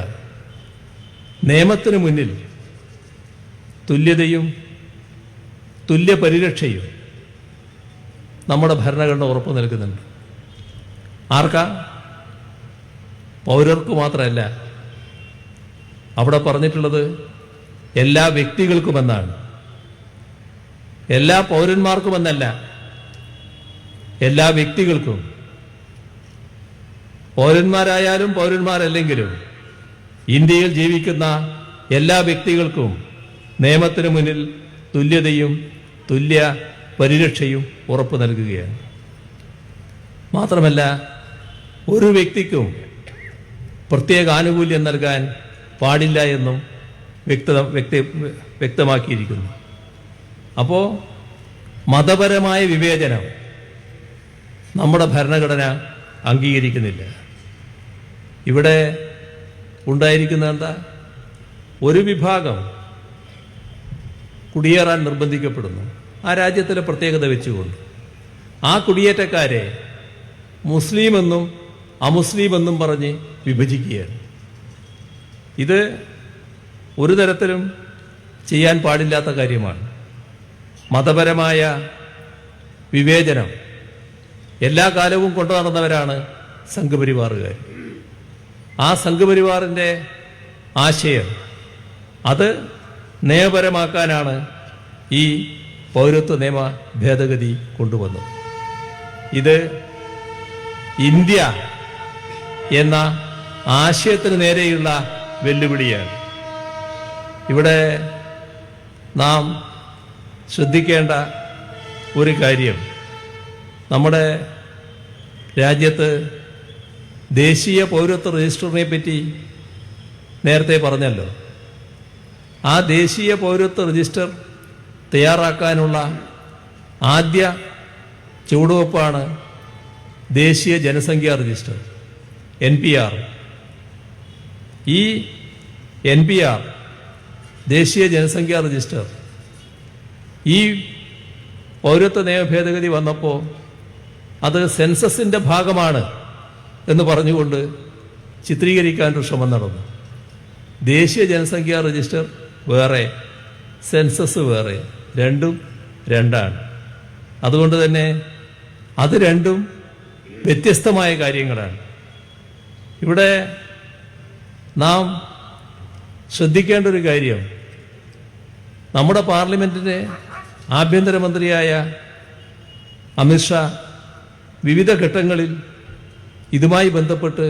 നിയമത്തിന് മുന്നിൽ തുല്യതയും തുല്യപരിരക്ഷയും നമ്മുടെ ഭരണഘടന ഉറപ്പു നൽകുന്നുണ്ട്. ആർക്കാ? പൗരർക്ക് മാത്രമല്ല. അവിടെ പറഞ്ഞിട്ടുള്ളത് എല്ലാ വ്യക്തികൾക്കുമെന്നാണ്, എല്ലാ പൗരന്മാർക്കുമെന്നല്ല, എല്ലാ വ്യക്തികൾക്കും. പൗരന്മാരായാലും പൗരന്മാരല്ലെങ്കിലും ഇന്ത്യയിൽ ജീവിക്കുന്ന എല്ലാ വ്യക്തികൾക്കും നിയമത്തിന് മുന്നിൽ തുല്യതയും തുല്യ പരിരക്ഷയും ഉറപ്പു നൽകുകയാണ്. മാത്രമല്ല, ഒരു വ്യക്തിക്കും പ്രത്യേക ആനുകൂല്യം നൽകാൻ പാടില്ല എന്നും വ്യക്തമാക്കിയിരിക്കുന്നു. അപ്പോൾ മതപരമായ വിവേചനം നമ്മുടെ ഭരണഘടന അംഗീകരിക്കുന്നില്ല. ഇവിടെ ഉണ്ടായിരിക്കുന്ന എന്താ? ഒരു വിഭാഗം കുടിയേറാൻ നിർബന്ധിക്കപ്പെടുന്നു, ആ രാജ്യത്തിലെ പ്രത്യേകത വെച്ചുകൊണ്ട്. ആ കുടിയേറ്റക്കാരെ മുസ്ലിമെന്നും അമുസ്ലിമെന്നും പറഞ്ഞ് വിഭജിക്കുകയാണ്. ഇത് ഒരു തരത്തിലും ചെയ്യാൻ പാടില്ലാത്ത കാര്യമാണ്. മതപരമായ വിവേചനം എല്ലാ കാലവും കൊണ്ടു നടന്നവരാണ് സംഘപരിവാറുകാർ. ആ സംഘപരിവാറിൻ്റെ ആശയം അത് നിയമപരമാക്കാനാണ് ഈ പൗരത്വ നിയമ ഭേദഗതി കൊണ്ടുവന്നത്. ഇത് ഇന്ത്യ എന്ന ആശയത്തിന് നേരെയുള്ള വെല്ലുവിളിയാണ്. ഇവിടെ നാം ശ്രദ്ധിക്കേണ്ട ഒരു കാര്യം, നമ്മുടെ രാജ്യത്ത് ദേശീയ പൗരത്വ രജിസ്റ്ററിനെ പറ്റി നേരത്തെ പറഞ്ഞല്ലോ. ആ ദേശീയ പൗരത്വ രജിസ്റ്റർ തയ്യാറാക്കാനുള്ള ആദ്യ ചുവടുവെപ്പാണ് ദേശീയ ജനസംഖ്യാ രജിസ്റ്റർ, NPR. ഈ NPR ദേശീയ ജനസംഖ്യാ രജിസ്റ്റർ ഈ പൗരത്വ നിയമ ഭേദഗതി വന്നപ്പോൾ അത് സെൻസസിൻ്റെ ഭാഗമാണ് എന്ന് പറഞ്ഞുകൊണ്ട് ചിത്രീകരിക്കാനൊരു ശ്രമം നടന്നു. ദേശീയ ജനസംഖ്യാ രജിസ്റ്റർ വേറെ, സെൻസസ് വേറെ, രണ്ടും രണ്ടാണ്. അതുകൊണ്ട് തന്നെ അത് രണ്ടും വ്യത്യസ്തമായ കാര്യങ്ങളാണ്. ഇവിടെ നാം ശ്രദ്ധിക്കേണ്ട ഒരു കാര്യം, നമ്മുടെ പാർലമെന്റിന്റെ ആഭ്യന്തരമന്ത്രിയായ അമിത്ഷാ വിവിധ ഘട്ടങ്ങളിൽ ഇതുമായി ബന്ധപ്പെട്ട്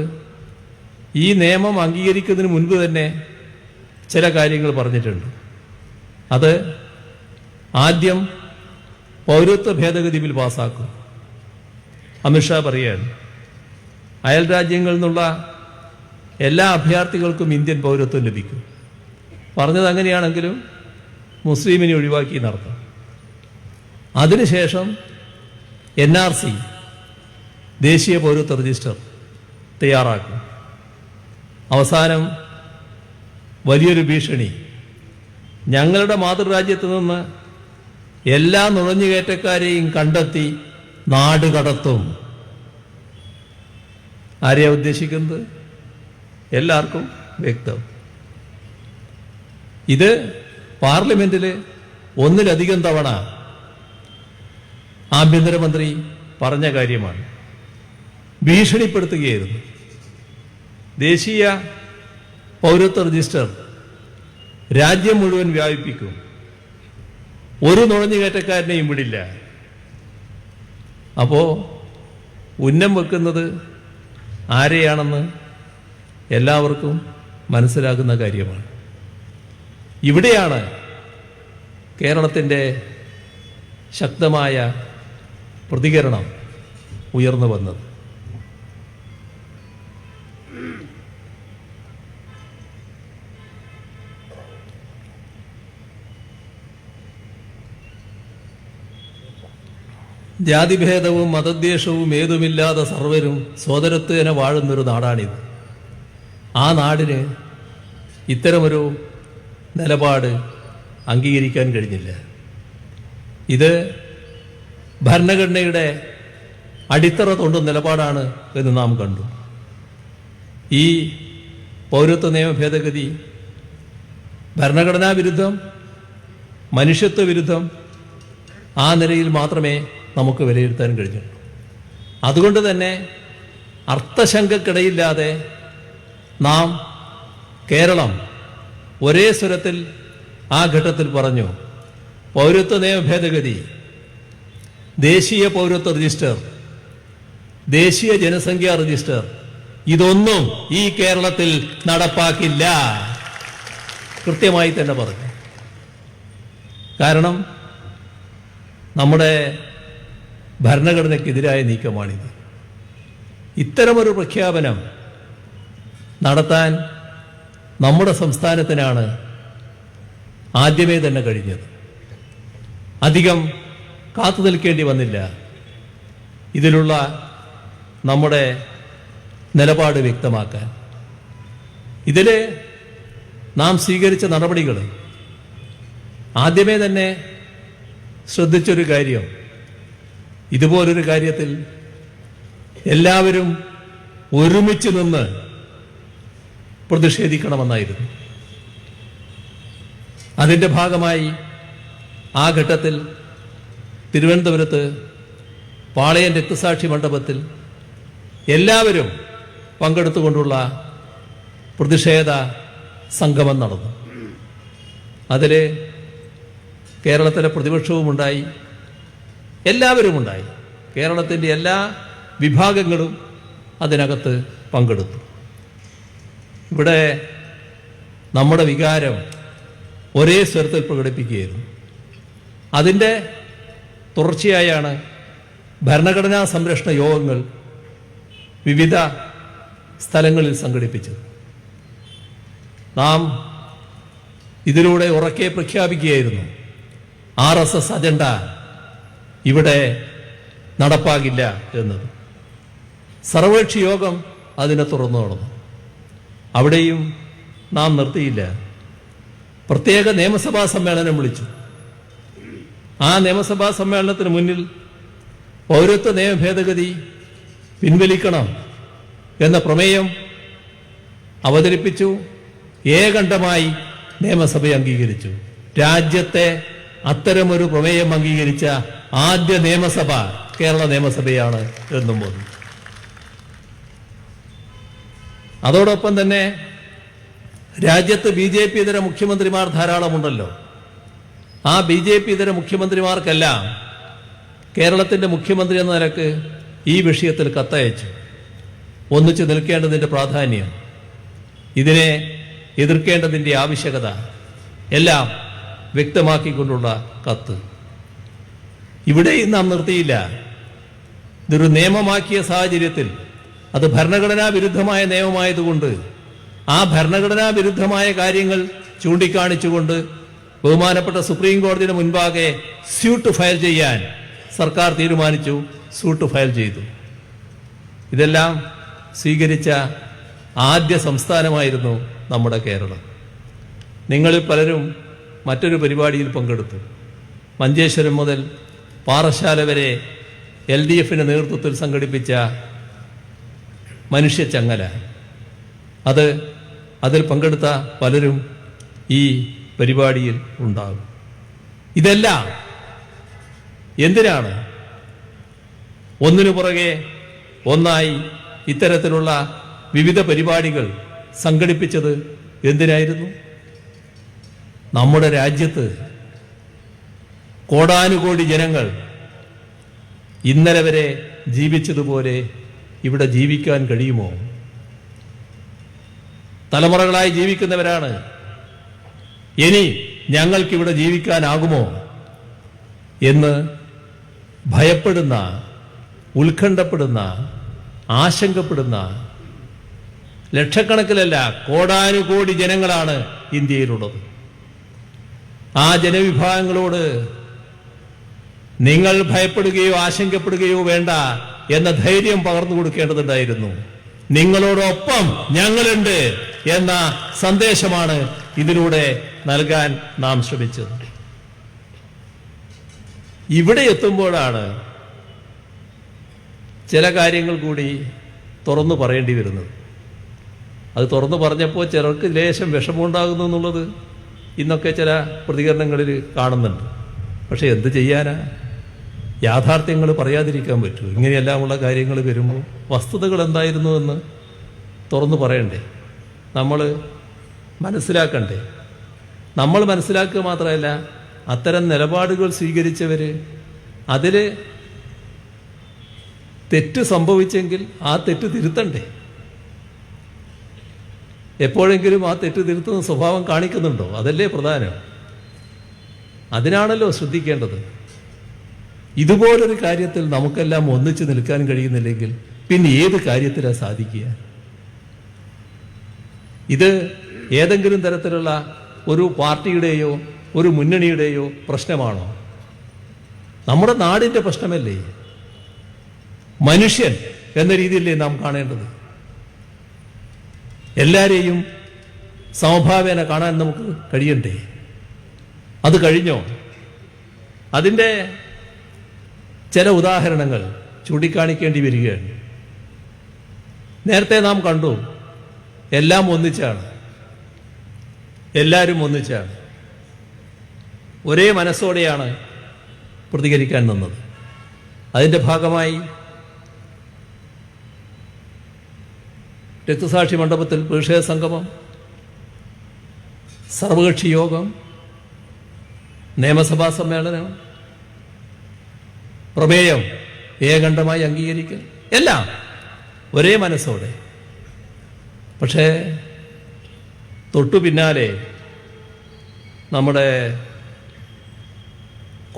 ഈ നിയമം അംഗീകരിക്കുന്നതിന് മുൻപ് തന്നെ ചില കാര്യങ്ങൾ പറഞ്ഞിട്ടുണ്ട്. അത് ആദ്യം പൗരത്വ ഭേദഗതി ബിൽ പാസ്സാക്കും. അമിത്ഷാ പറയുകയാണ് അയൽ രാജ്യങ്ങളിൽ നിന്നുള്ള എല്ലാ അഭയാർത്ഥികൾക്കും ഇന്ത്യൻ പൗരത്വം ലഭിക്കും. പറഞ്ഞത് അങ്ങനെയാണെങ്കിലും മുസ്ലിമിനെ ഒഴിവാക്കി നടത്താം. അതിനുശേഷം NRC ദേശീയ പൗരത്വ രജിസ്റ്റർ തയ്യാറാക്കും. അവസാനം വലിയൊരു ഭീഷണി, ഞങ്ങളുടെ മാതൃരാജ്യത്ത് നിന്ന് എല്ലാ നുഴഞ്ഞുകയറ്റക്കാരെയും കണ്ടെത്തി നാട് കടത്തും. ആരെയാ ഉദ്ദേശിക്കുന്നത്? എല്ലാവർക്കും വ്യക്തം. ഇത് പാർലമെന്റിൽ ഒന്നിലധികം തവണ ആഭ്യന്തരമന്ത്രി പറഞ്ഞ കാര്യമാണ്. ഭീഷണിപ്പെടുത്തുകയായിരുന്നു. ദേശീയ പൗരത്വ രജിസ്റ്റർ രാജ്യം മുഴുവൻ വ്യാപിപ്പിക്കും, ഒരു നുഴഞ്ഞുകയറ്റക്കാരനെയും വിടില്ല. അപ്പോ ഉന്നം വെക്കുന്നത് ആരെയാണെന്ന് എല്ലാവർക്കും മനസ്സിലാകുന്ന കാര്യമാണ്. ഇവിടെയാണ് കേരളത്തിൻ്റെ ശക്തമായ പ്രതികരണം ഉയർന്നു വന്നത്. ജാതിഭേദവും മതദ്വേഷവും ഏതുമില്ലാതെ സർവരും സോദരത്വേന വാഴുന്നൊരു നാടാണിത്. ആ നാടിന് ഇത്തരമൊരു നിലപാട് അംഗീകരിക്കാൻ കഴിഞ്ഞില്ല. ഇത് ഭരണഘടനയുടെ അടിത്തറ തൊണ്ടും നിലപാടാണ് എന്ന് നാം കണ്ടു. ഈ പൗരത്വ നിയമ ഭേദഗതി ഭരണഘടനാ വിരുദ്ധം, മനുഷ്യത്വ വിരുദ്ധം, ആ നിലയിൽ മാത്രമേ നമുക്ക് വിലയിരുത്താൻ കഴിഞ്ഞുള്ളൂ. അതുകൊണ്ട് തന്നെ അർത്ഥശങ്കക്കിടയില്ലാതെ നാം കേരളം ഒരേ സ്വരത്തിൽ ആ ഘട്ടത്തിൽ പറഞ്ഞു, പൗരത്വ നിയമ ഭേദഗതി, ദേശീയ പൗരത്വ രജിസ്റ്റർ, ദേശീയ ജനസംഖ്യാ രജിസ്റ്റർ, ഇതൊന്നും ഈ കേരളത്തിൽ നടപ്പാക്കില്ല. കൃത്യമായി തന്നെ പറഞ്ഞു. കാരണം നമ്മുടെ ഭരണഘടനയ്ക്കെതിരായ നീക്കമാണിത്. ഇത്തരമൊരു പ്രഖ്യാപനം നടത്താൻ നമ്മുടെ സംസ്ഥാനത്തിനാണ് ആദ്യമേ തന്നെ കഴിഞ്ഞത്. അധികം കാത്തു നിൽക്കേണ്ടി വന്നില്ല ഇതിലുള്ള നമ്മുടെ നിലപാട് വ്യക്തമാക്കാൻ. ഇതിൽ നാം സ്വീകരിച്ച നടപടികൾ ആദ്യമേ തന്നെ ശ്രദ്ധിച്ചൊരു കാര്യം, ഇതുപോലൊരു കാര്യത്തിൽ എല്ലാവരും ഒരുമിച്ച് നിന്ന് പ്രതിഷേധിക്കണമെന്നായിരുന്നു. അതിൻ്റെ ഭാഗമായി ആ ഘട്ടത്തിൽ തിരുവനന്തപുരത്ത് പാളയം രക്തസാക്ഷി മണ്ഡപത്തിൽ എല്ലാവരും പങ്കെടുത്തുകൊണ്ടുള്ള പ്രതിഷേധ സംഗമം നടന്നു. അതിൽ കേരളത്തിലെ പ്രതിപക്ഷവുമുണ്ടായി, എല്ലാവരും ഉണ്ടായി. കേരളത്തിൻ്റെ എല്ലാ വിഭാഗങ്ങളും അതിനകത്ത് പങ്കെടുത്തു. ഇവിടെ നമ്മുടെ വികാരം ഒരേ സ്വരത്തിൽ പ്രകടിപ്പിക്കുകയായിരുന്നു. അതിൻ്റെ തുടർച്ചയായാണ് ഭരണഘടനാ സംരക്ഷണ യോഗങ്ങൾ വിവിധ സ്ഥലങ്ങളിൽ സംഘടിപ്പിച്ചത്. നാം ഇതിലൂടെ ഉറക്കെ പ്രഖ്യാപിക്കുകയായിരുന്നു, RSS അജണ്ട ഇവിടെ നടപ്പാകില്ല എന്നത്. സർവകക്ഷി യോഗം അതിനെ തുറന്നു നടന്നു. അവിടെയും നാം നിർത്തിയില്ല. പ്രത്യേക നിയമസഭാ സമ്മേളനം വിളിച്ചു. ആ നിയമസഭാ സമ്മേളനത്തിന് മുന്നിൽ പൗരത്വ നിയമ ഭേദഗതി പിൻവലിക്കണം എന്ന പ്രമേയം അവതരിപ്പിച്ചു. ഏകണ്ഠമായി നിയമസഭ അംഗീകരിച്ചു. രാജ്യത്തെ അത്തരമൊരു പ്രമേയം അംഗീകരിച്ച ആദ്യ നിയമസഭ കേരള നിയമസഭയാണ് എന്നും പറഞ്ഞു. അതോടൊപ്പം തന്നെ രാജ്യത്ത് BJP ഇതര മുഖ്യമന്ത്രിമാർ ധാരാളമുണ്ടല്ലോ. ആ BJP ഇതര മുഖ്യമന്ത്രിമാർക്കെല്ലാം കേരളത്തിന്റെ മുഖ്യമന്ത്രി എന്ന നിലക്ക് ഈ വിഷയത്തിൽ കത്തയച്ചു. ഒന്നിച്ചു നിൽക്കേണ്ടതിൻ്റെ പ്രാധാന്യം, ഇതിനെ എതിർക്കേണ്ടതിൻ്റെ ആവശ്യകത എല്ലാം വ്യക്തമാക്കിക്കൊണ്ടുള്ള കത്ത്. ഇവിടെയും നാം നിർത്തിയില്ല. ഇതൊരു നിയമമാക്കിയ സാഹചര്യത്തിൽ അത് ഭരണഘടനാ വിരുദ്ധമായ നിയമമായതുകൊണ്ട് ആ ഭരണഘടനാ വിരുദ്ധമായ കാര്യങ്ങൾ ചൂണ്ടിക്കാണിച്ചുകൊണ്ട് ബഹുമാനപ്പെട്ട സുപ്രീം കോടതിയുടെ മുൻപാകെ സ്യൂട്ട് ഫയൽ ചെയ്യാൻ സർക്കാർ തീരുമാനിച്ചു. സ്യൂട്ട് ഫയൽ ചെയ്തു. ഇതെല്ലാം സ്വീകരിച്ച ആദ്യ സംസ്ഥാനമായിരുന്നു നമ്മുടെ കേരളം. നിങ്ങളിൽ പലരും മറ്റൊരു പരിപാടിയിൽ പങ്കെടുത്തു. മഞ്ചേശ്വരം മുതൽ പാറശാല വരെ LDFിന്റെ നേതൃത്വത്തിൽ സംഘടിപ്പിച്ച മനുഷ്യച്ചങ്ങല, അതിൽ പങ്കെടുത്ത പലരും ഈ പരിപാടിയിൽ ഉണ്ടാകും. ഇതെല്ലാം എന്തിനാണ്? ഒന്നിനു പുറകെ ഒന്നായി ഇത്തരത്തിലുള്ള വിവിധ പരിപാടികൾ സംഘടിപ്പിച്ചത് എന്തിനായിരുന്നു? നമ്മുടെ രാജ്യത്ത് കോടാനുകോടി ജനങ്ങൾ ഇന്നലെ വരെ ജീവിച്ചതുപോലെ ഇവിടെ ജീവിക്കാൻ കഴിയുമോ? തലമുറകളായി ജീവിക്കുന്നവരാണ്. ഇനി ഞങ്ങൾക്കിവിടെ ജീവിക്കാനാകുമോ എന്ന് ഭയപ്പെടുന്ന, ഉത്കണ്ഠപ്പെടുന്ന, ആശങ്കപ്പെടുന്ന ലക്ഷക്കണക്കിലല്ല കോടാനുകോടി ജനങ്ങളാണ് ഇന്ത്യയിലുള്ളത്. ആ ജനവിഭാഗങ്ങളോട് നിങ്ങൾ ഭയപ്പെടുകയോ ആശങ്കപ്പെടുകയോ വേണ്ട എന്ന ധൈര്യം പകർന്നു കൊടുക്കേണ്ടതുണ്ടായിരുന്നു. നിങ്ങളോടൊപ്പം ഞങ്ങളുണ്ട് എന്ന സന്ദേശമാണ് ഇതിലൂടെ നൽകാൻ നാം ശ്രമിച്ചത്. ഇവിടെ എത്തുമ്പോഴാണ് ചില കാര്യങ്ങൾ കൂടി തുറന്നു പറയേണ്ടി വരുന്നത്. അത് തുറന്നു പറഞ്ഞപ്പോൾ ചിലർക്ക് ലേശം വിഷമമുണ്ടാകുന്നു എന്നുള്ളത് ഇന്നൊക്കെ ചില പ്രതികരണങ്ങളിൽ കാണുന്നുണ്ട്. പക്ഷെ എന്ത് ചെയ്യാനാ? യാഥാർത്ഥ്യങ്ങൾ പറയാതിരിക്കാൻ പറ്റൂ. ഇങ്ങനെയെല്ലാമുള്ള കാര്യങ്ങൾ വരുമ്പോൾ വസ്തുതകൾ എന്തായിരുന്നു എന്ന് തുറന്നു പറയണ്ടേ? നമ്മൾ മനസ്സിലാക്കണ്ടേ? നമ്മൾ മനസ്സിലാക്കുക മാത്രമല്ല, അത്തരം നിലപാടുകൾ സ്വീകരിച്ചവർ അതിൽ തെറ്റ് സംഭവിച്ചെങ്കിൽ ആ തെറ്റ് തിരുത്തണ്ടേ? എപ്പോഴെങ്കിലും ആ തെറ്റ് തിരുത്തുന്ന സ്വഭാവം കാണിക്കുന്നുണ്ടോ? അതല്ലേ പ്രധാനം. അതിനാണല്ലോ ശ്രദ്ധിക്കേണ്ടത്. ഇതുപോലൊരു കാര്യത്തിൽ നമുക്കെല്ലാം ഒന്നിച്ചു നിൽക്കാൻ കഴിയുന്നില്ലെങ്കിൽ പിന്നെ ഏത് കാര്യത്തിലാണ് സാധിക്കുക? ഇത് ഏതെങ്കിലും തരത്തിലുള്ള ഒരു പാർട്ടിയുടെയോ ഒരു മുന്നണിയുടെയോ പ്രശ്നമാണോ? നമ്മുടെ നാടിൻ്റെ പ്രശ്നമല്ലേ? മനുഷ്യൻ എന്ന രീതിയിലല്ലേ നാം കാണേണ്ടത്? എല്ലാരെയും സമഭാവേന കാണാൻ നമുക്ക് കഴിയണ്ടേ? അത് കഴിഞ്ഞോ? അതിൻ്റെ ചില ഉദാഹരണങ്ങൾ ചൂണ്ടിക്കാണിക്കേണ്ടി വരികയാണ്. നേരത്തെ നാം കണ്ടു, എല്ലാം ഒന്നിച്ചാണ്, എല്ലാവരും ഒന്നിച്ചാണ്, ഒരേ മനസ്സോടെയാണ് പ്രതികരിക്കാൻ നിന്നത്. അതിൻ്റെ ഭാഗമായി രക്തസാക്ഷി മണ്ഡപത്തിൽ പ്രതിഷേധ സംഗമം, സർവകക്ഷി യോഗം, നിയമസഭാ സമ്മേളനം, പ്രമേയം ഏകണ്ഠമായി അംഗീകരിക്കൽ, എല്ലാം ഒരേ മനസ്സോടെ. പക്ഷേ തൊട്ടു പിന്നാലെ നമ്മുടെ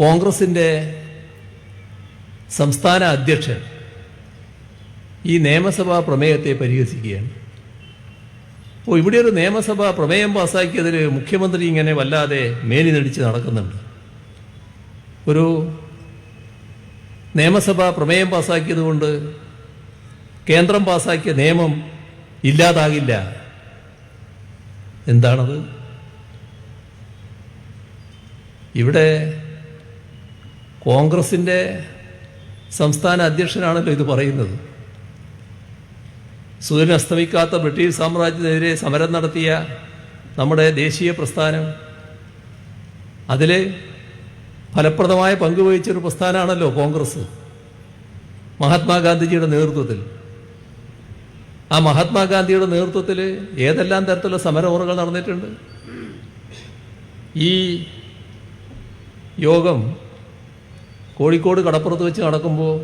കോൺഗ്രസിൻ്റെ സംസ്ഥാന അധ്യക്ഷൻ ഈ നിയമസഭാ പ്രമേയത്തെ പരിഹസിക്കുകയാണ്. അപ്പോൾ ഇവിടെ ഒരു നിയമസഭാ പ്രമേയം പാസ്സാക്കിയതിൽ മുഖ്യമന്ത്രി ഇങ്ങനെ വല്ലാതെ മേനി നടിച്ച് നടക്കുന്നുണ്ട്. ഒരു നിയമസഭാ പ്രമേയം പാസ്സാക്കിയത് കൊണ്ട് കേന്ദ്രം പാസ്സാക്കിയ നിയമം ഇല്ലാതാകില്ല. എന്താണത്? ഇവിടെ കോൺഗ്രസിൻ്റെ സംസ്ഥാന അധ്യക്ഷനാണല്ലോ ഇത് പറയുന്നത്. സൂര്യൻ അസ്തമിക്കാത്ത ബ്രിട്ടീഷ് സാമ്രാജ്യത്തിനെതിരെ സമരം നടത്തിയ നമ്മുടെ ദേശീയ പ്രസ്ഥാനം, അതിൽ ഫലപ്രദമായ പങ്കുവഹിച്ചൊരു പ്രസ്ഥാനമാണല്ലോ കോൺഗ്രസ്, മഹാത്മാഗാന്ധിജിയുടെ നേതൃത്വത്തിൽ. ആ മഹാത്മാഗാന്ധിയുടെ നേതൃത്വത്തിൽ ഏതെല്ലാം തരത്തിലുള്ള സമരമുറകൾ നടന്നിട്ടുണ്ട്. ഈ യോഗം കോഴിക്കോട് കടപ്പുറത്ത് വെച്ച് നടക്കുമ്പോൾ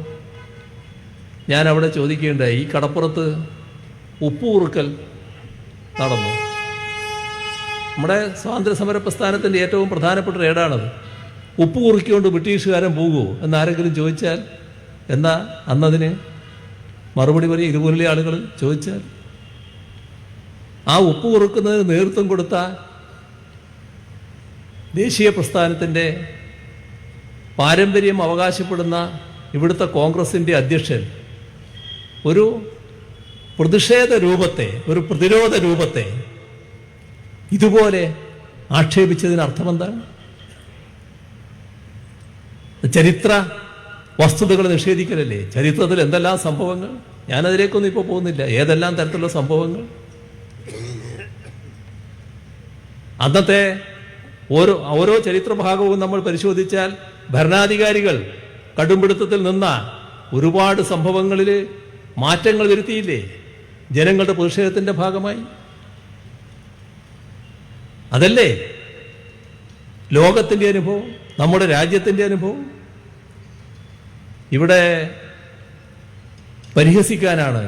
ഞാൻ അവിടെ ചോദിക്കുകയുണ്ടായി, ഈ കടപ്പുറത്ത് ഉപ്പ് കുറുക്കൽ നടന്നു. നമ്മുടെ സ്വാതന്ത്ര്യ സമര പ്രസ്ഥാനത്തിൻ്റെ ഏറ്റവും പ്രധാനപ്പെട്ട ഏടാണത്. ഉപ്പ് കുറുക്കിക്കൊണ്ട് ബ്രിട്ടീഷുകാരൻ പോകുമോ എന്നാരെങ്കിലും ചോദിച്ചാൽ എന്താ അന്നതിന് മറുപടി പറയും? ഇതുപോലുള്ള ആളുകൾ ചോദിച്ചാൽ ആ ഉപ്പ് കുറുക്കുന്നതിന് നേതൃത്വം കൊടുത്ത ദേശീയ പ്രസ്ഥാനത്തിൻ്റെ പാരമ്പര്യം അവകാശപ്പെടുന്ന ഇവിടുത്തെ കോൺഗ്രസിൻ്റെ അധ്യക്ഷൻ ഒരു പ്രതിഷേധ രൂപത്തെ, ഒരു പ്രതിരോധ രൂപത്തെ ഇതുപോലെ ആക്ഷേപിച്ചതിന് അർത്ഥമെന്താണ്? ചരിത്ര വസ്തുതകൾ നിഷേധിക്കലല്ലേ? ചരിത്രത്തിൽ എന്തെല്ലാം സംഭവങ്ങൾ, ഞാനതിലേക്കൊന്നും ഇപ്പോൾ പോകുന്നില്ല, ഏതെല്ലാം തരത്തിലുള്ള സംഭവങ്ങൾ. അന്നത്തെ ഓരോ ചരിത്രഭാഗവും നമ്മൾ പരിശോധിച്ചാൽ ഭരണാധികാരികൾ കടുംപിടുത്തത്തിൽ നിന്ന ഒരുപാട് സംഭവങ്ങളിൽ മാറ്റങ്ങൾ വരുത്തിയില്ലേ ജനങ്ങളുടെ പ്രതിഷേധത്തിൻ്റെ ഭാഗമായി? അതല്ലേ ലോകത്തിൻ്റെ അനുഭവം, നമ്മുടെ രാജ്യത്തിൻ്റെ അനുഭവം. ഇവിടെ പരിഹസിക്കാനാണ്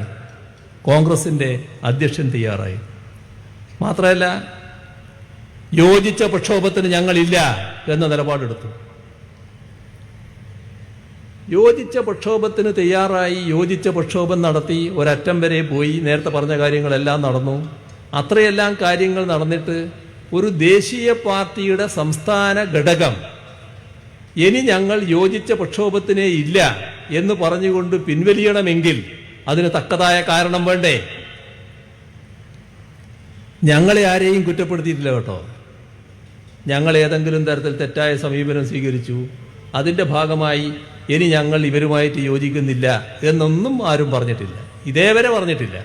കോൺഗ്രസിൻ്റെ അധ്യക്ഷൻ തയ്യാറായി. മാത്രമല്ല, യോജിച്ച പ്രക്ഷോഭത്തിന് ഞങ്ങളില്ല എന്ന നിലപാടെടുത്തു. യോജിച്ച പ്രക്ഷോഭത്തിന് തയ്യാറായി, യോജിച്ച പ്രക്ഷോഭം നടത്തി, ഒരറ്റം വരെ പോയി, നേരത്തെ പറഞ്ഞ കാര്യങ്ങളെല്ലാം നടന്നു. അത്രയെല്ലാം കാര്യങ്ങൾ നടന്നിട്ട് ഒരു ദേശീയ പാർട്ടിയുടെ സംസ്ഥാന ഘടകം ഇനി ഞങ്ങൾ യോജിച്ച പ്രക്ഷോഭത്തിനേ ഇല്ല എന്ന് പറഞ്ഞുകൊണ്ട് പിൻവലിയണമെങ്കിൽ അതിന് തക്കതായ കാരണം വേണ്ടേ? ഞങ്ങളെ ആരെയും കുറ്റപ്പെടുത്തിയിട്ടില്ല കേട്ടോ. ഞങ്ങൾ ഏതെങ്കിലും തരത്തിൽ തെറ്റായ സമീപനം സ്വീകരിച്ചു, അതിൻ്റെ ഭാഗമായി ഇനി ഞങ്ങൾ ഇവരുമായിട്ട് യോജിക്കുന്നില്ല എന്നൊന്നും ആരും പറഞ്ഞിട്ടില്ല, ഇതേവരെ പറഞ്ഞിട്ടില്ല.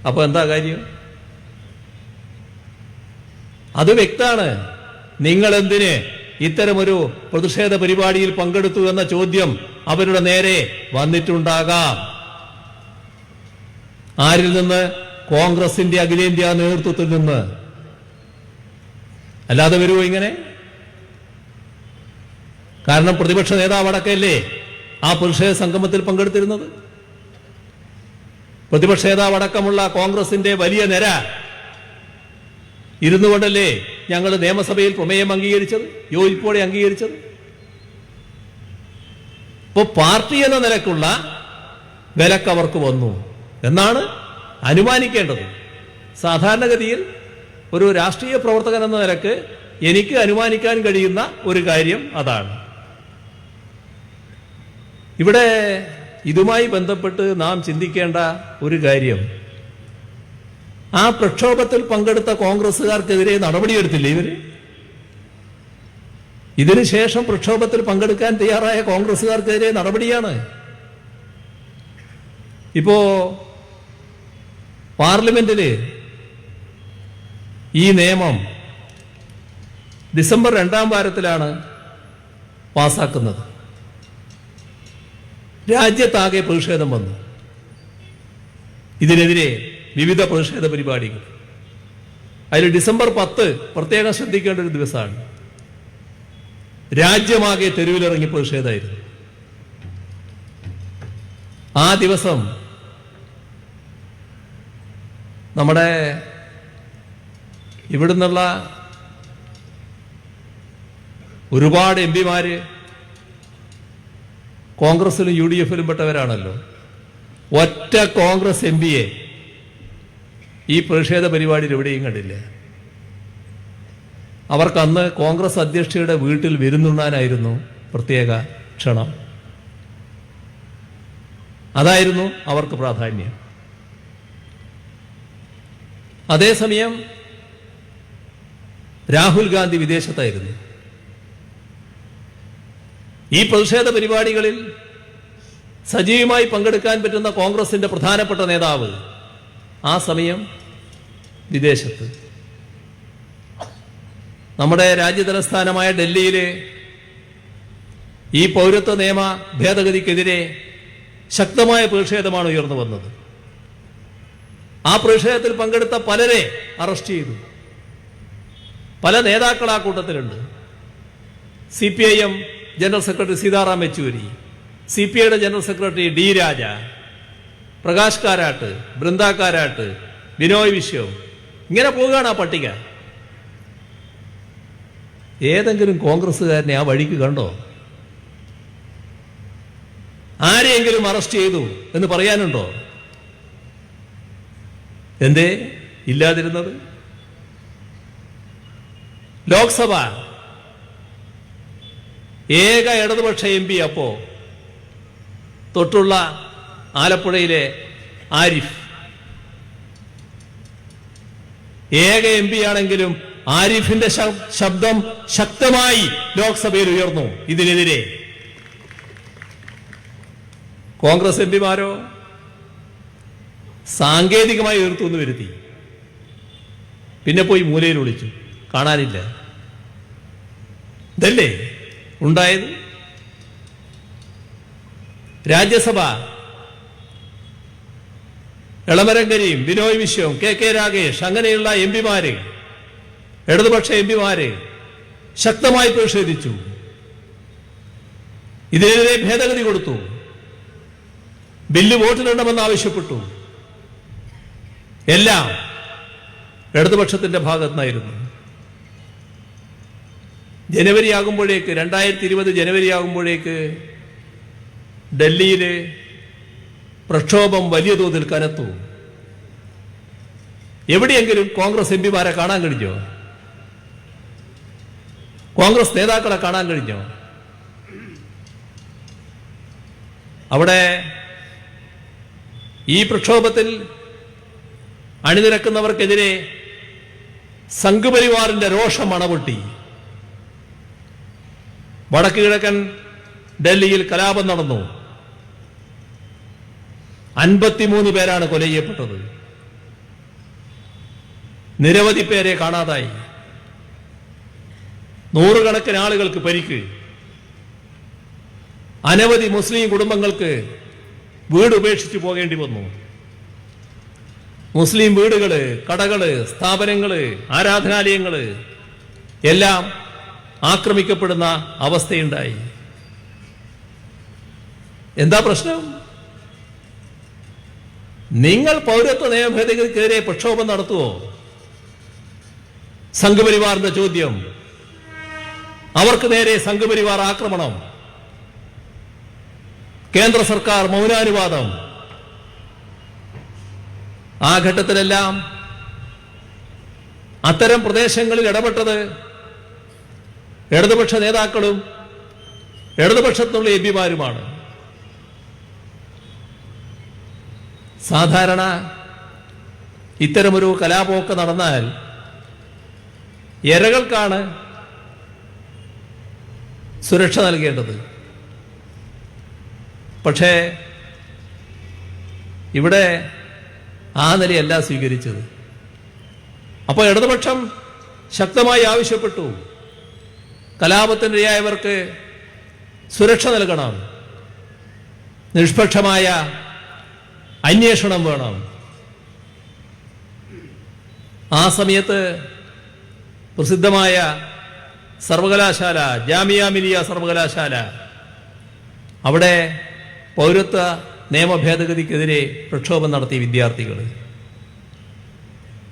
അപ്പോൾ എന്താ കാര്യം? അത് വ്യക്തമാണ്. നിങ്ങളെന്തിന് ഇത്തരമൊരു പ്രതിഷേധ പരിപാടിയിൽ പങ്കെടുത്തു എന്ന ചോദ്യം അവരുടെ നേരെ വന്നിട്ടുണ്ടാകാം. ആരിൽ നിന്ന്? കോൺഗ്രസിന്റെ അഖിലേന്ത്യാ നേതൃത്വത്തിൽ നിന്ന്. അല്ലാതെ വരുമോ ഇങ്ങനെ? കാരണം പ്രതിപക്ഷ നേതാവ് അടക്കമല്ലേ ആ പ്രതിഷേധ സംഗമത്തിൽ പങ്കെടുത്തിരുന്നത്. പ്രതിപക്ഷ നേതാവ് അടക്കമുള്ള കോൺഗ്രസിന്റെ വലിയ നിര ഇരുന്നു കൊണ്ടല്ലേ ഞങ്ങൾ നിയമസഭയിൽ പ്രമേയം അംഗീകരിച്ചത്, യോജിപ്പോടെ അംഗീകരിച്ചത്. ഇപ്പോൾ പാർട്ടി എന്ന നിലക്കുള്ള വിലക്ക് അവർക്ക് വന്നു എന്നാണ് അനുമാനിക്കേണ്ടത്. സാധാരണഗതിയിൽ ഒരു രാഷ്ട്രീയ പ്രവർത്തകൻ എന്ന നിലക്ക് എനിക്ക് അനുമാനിക്കാൻ കഴിയുന്ന ഒരു കാര്യം അതാണ്. ഇവിടെ ഇതുമായി ബന്ധപ്പെട്ട് നാം ചിന്തിക്കേണ്ട ഒരു കാര്യം, ആ പ്രക്ഷോഭത്തിൽ പങ്കെടുത്ത കോൺഗ്രസുകാർക്കെതിരെ നടപടിയെടുത്തില്ലേ ഇവര്? ഇതിനുശേഷം പ്രക്ഷോഭത്തിൽ പങ്കെടുക്കാൻ തയ്യാറായ കോൺഗ്രസുകാർക്കെതിരെ നടപടിയാണ്. ഇപ്പോ പാർലമെന്റില് ഈ നിയമം ഡിസംബർ 2-ാം വാരത്തിലാണ് പാസാക്കുന്നത്. രാജ്യത്താകെ പ്രതിഷേധം വന്നു. ഇതിനെതിരെ വിവിധ പ്രതിഷേധ പരിപാടികൾ. അതിൽ ഡിസംബർ 10 പ്രത്യേകം ശ്രദ്ധിക്കേണ്ട ഒരു ദിവസമാണ്. രാജ്യമാകെ തെരുവിലിറങ്ങി പ്രതിഷേധമായിരുന്നു. ആ ദിവസം നമ്മുടെ ഇവിടുന്നുള്ള ഒരുപാട് എംപിമാര് കോൺഗ്രസിലും UDF-ലും പെട്ടവരാണല്ലോ. ഒറ്റ കോൺഗ്രസ് എംപിയെ ഈ പ്രതിഷേധ പരിപാടിയിൽ എവിടെയും കണ്ടില്ല. അവർക്കന്ന് കോൺഗ്രസ് അധ്യക്ഷയുടെ വീട്ടിൽ വിരുന്നുണ്ണാനായിരുന്നു പ്രത്യേക ക്ഷണം. അതായിരുന്നു അവർക്ക് പ്രാധാന്യം. അതേസമയം രാഹുൽ ഗാന്ധി വിദേശത്തായിരുന്നു. ഈ പ്രതിഷേധ പരിപാടികളിൽ സജീവമായി പങ്കെടുക്കാൻ പറ്റുന്ന കോൺഗ്രസിന്റെ പ്രധാനപ്പെട്ട നേതാവ് ആ സമയം വിദേശത്ത്. നമ്മുടെ രാജ്യതലസ്ഥാനമായ ഡൽഹിയിലെ ഈ പൗരത്വ നിയമ ഭേദഗതിക്കെതിരെ ശക്തമായ പ്രതിഷേധമാണ് ഉയർന്നു വന്നത്. ആ പ്രതിഷേധത്തിൽ പങ്കെടുത്ത പലരെ അറസ്റ്റ് ചെയ്തു. പല നേതാക്കൾ ആ കൂട്ടത്തിലുണ്ട്. CPIM general secretary Sitaram Yechury, CPIയുടെ general secretary D. Raja, Prakash Karat, Brinda Karat, Binoy Viswam, ഇങ്ങനെ പോവുകയാണ് ആ പട്ടിക. ഏതെങ്കിലും കോൺഗ്രസ്സുകാരനെ ആ വഴിക്ക് കണ്ടോ? ആരെയെങ്കിലും അറസ്റ്റ് ചെയ്തു എന്ന് പറയാനുണ്ടോ? എന്തേ ഇല്ലാതിരുന്നത്? ലോക്സഭ ഏക ഇടതുപക്ഷ MP അപ്പോ തൊട്ടുള്ള ആലപ്പുഴയിലെ ആരിഫ്. ഏക MP ആണെങ്കിലും ആരിഫിന്റെ ശബ്ദം ശക്തമായി ലോക്സഭയിൽ ഉയർന്നു ഇതിനെതിരെ. കോൺഗ്രസ് MPമാരോ സാങ്കേതികമായി എതിർത്തു എന്ന് വരുത്തി. പിന്നെ പോയി മൂലയിൽ വിളിച്ചു, കാണാനില്ല. ഇതല്ലേ ഉണ്ടായത്? രാജ്യസഭ എളമരം കരീം, ബിനോയ് വിശ്വം, KK രാഗേഷ്, അങ്ങനെയുള്ള MPമാര്, ഇടതുപക്ഷ MPമാര് ശക്തമായി പ്രതിഷേധിച്ചു. ഇതിനെതിരെ ഭേദഗതി കൊടുത്തു. ബില്ല് വോട്ടിലിടണമെന്ന് ആവശ്യപ്പെട്ടു. എല്ലാം ഇടതുപക്ഷത്തിന്റെ ഭാഗത്തുനിന്നായിരുന്നു. ജനുവരി ആകുമ്പോഴേക്ക്, 2020 ജനുവരി ആകുമ്പോഴേക്ക് ഡൽഹിയിൽ പ്രക്ഷോഭം വലിയ തോതിൽ കനത്തു. എവിടെയെങ്കിലും കോൺഗ്രസ് MPമാരെ കാണാൻ കഴിഞ്ഞോ? കോൺഗ്രസ് നേതാക്കളെ കാണാൻ കഴിഞ്ഞോ? അവിടെ ഈ പ്രക്ഷോഭത്തിൽ അണിനിരക്കുന്നവർക്കെതിരെ സംഘപരിവാറിന്റെ രോഷം അണപൊട്ടി. വടക്ക് കിഴക്കൻ ഡൽഹിയിൽ കലാപം നടന്നു. 53 പേരാണ് കൊല ചെയ്യപ്പെട്ടത്. നിരവധി പേരെ കാണാതായി. നൂറുകണക്കിന് ആളുകൾക്ക് പരിക്ക്. അനവധി മുസ്ലിം കുടുംബങ്ങൾക്ക് വീട് ഉപേക്ഷിച്ചു പോകേണ്ടി വന്നു. മുസ്ലിം വീടുകള്, കടകള്, സ്ഥാപനങ്ങള്, ആരാധനാലയങ്ങള് എല്ലാം ആക്രമിക്കപ്പെടുന്ന അവസ്ഥയുണ്ടായി. എന്താ പ്രശ്നം? നിങ്ങൾ പൗരത്വ നിയമ ഭേദഗതിക്കെതിരെ പ്രക്ഷോഭം നടത്തുവോ? സംഘപരിവാറിന്റെ ചോദ്യം. അവർക്ക് നേരെ സംഘപരിവാർ ആക്രമണം. കേന്ദ്ര സർക്കാർ മൗനാനുവാദം. ആ ഘട്ടത്തിലെല്ലാം അത്തരം പ്രദേശങ്ങളിൽ ഇടപെട്ടത് ഇടതുപക്ഷ നേതാക്കളും ഇടതുപക്ഷത്തുള്ള MPമാരുമാണ്. സാധാരണ ഇത്തരമൊരു കലാപമൊക്കെ നടന്നാൽ ഇരകൾക്കാണ് സുരക്ഷ നൽകേണ്ടത്. പക്ഷേ ഇവിടെ ആ നിലയല്ല സ്വീകരിച്ചത്. അപ്പോൾ ഇടതുപക്ഷം ശക്തമായി ആവശ്യപ്പെട്ടു, കലാപത്തിനിരയായവർക്ക് സുരക്ഷ നൽകണം, നിഷ്പക്ഷമായ അന്വേഷണം വേണം. ആ സമയത്ത് പ്രസിദ്ധമായ സർവകലാശാല, ജാമിയ മിലിയ സർവകലാശാല, അവിടെ പൗരത്വ നിയമ ഭേദഗതിക്കെതിരെ പ്രക്ഷോഭം നടത്തിയ വിദ്യാർത്ഥികൾ.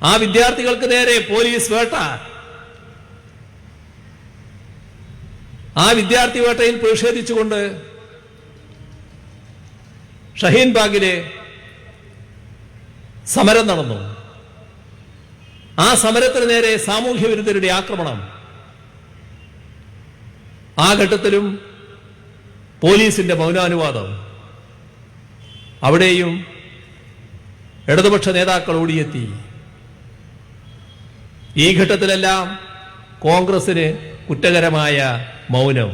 ആ വിദ്യാർത്ഥികൾക്ക് നേരെ പോലീസ് വേട്ട. ആ വിദ്യാർത്ഥി വേട്ടയിൽ പ്രതിഷേധിച്ചുകൊണ്ട് ഷഹീൻ ബാഗിലെ സമരം നടന്നു. ആ സമരത്തിന് നേരെ സാമൂഹ്യ വിരുദ്ധരുടെ ആക്രമണം. ആ ഘട്ടത്തിലും പോലീസിന്റെ മൗനാനുവാദം. അവിടെയും ഇടതുപക്ഷ നേതാക്കൾ ഓടിയെത്തി. ഈ ഘട്ടത്തിലെല്ലാം കോൺഗ്രസിന് കുറ്റകരമായ മൗനം.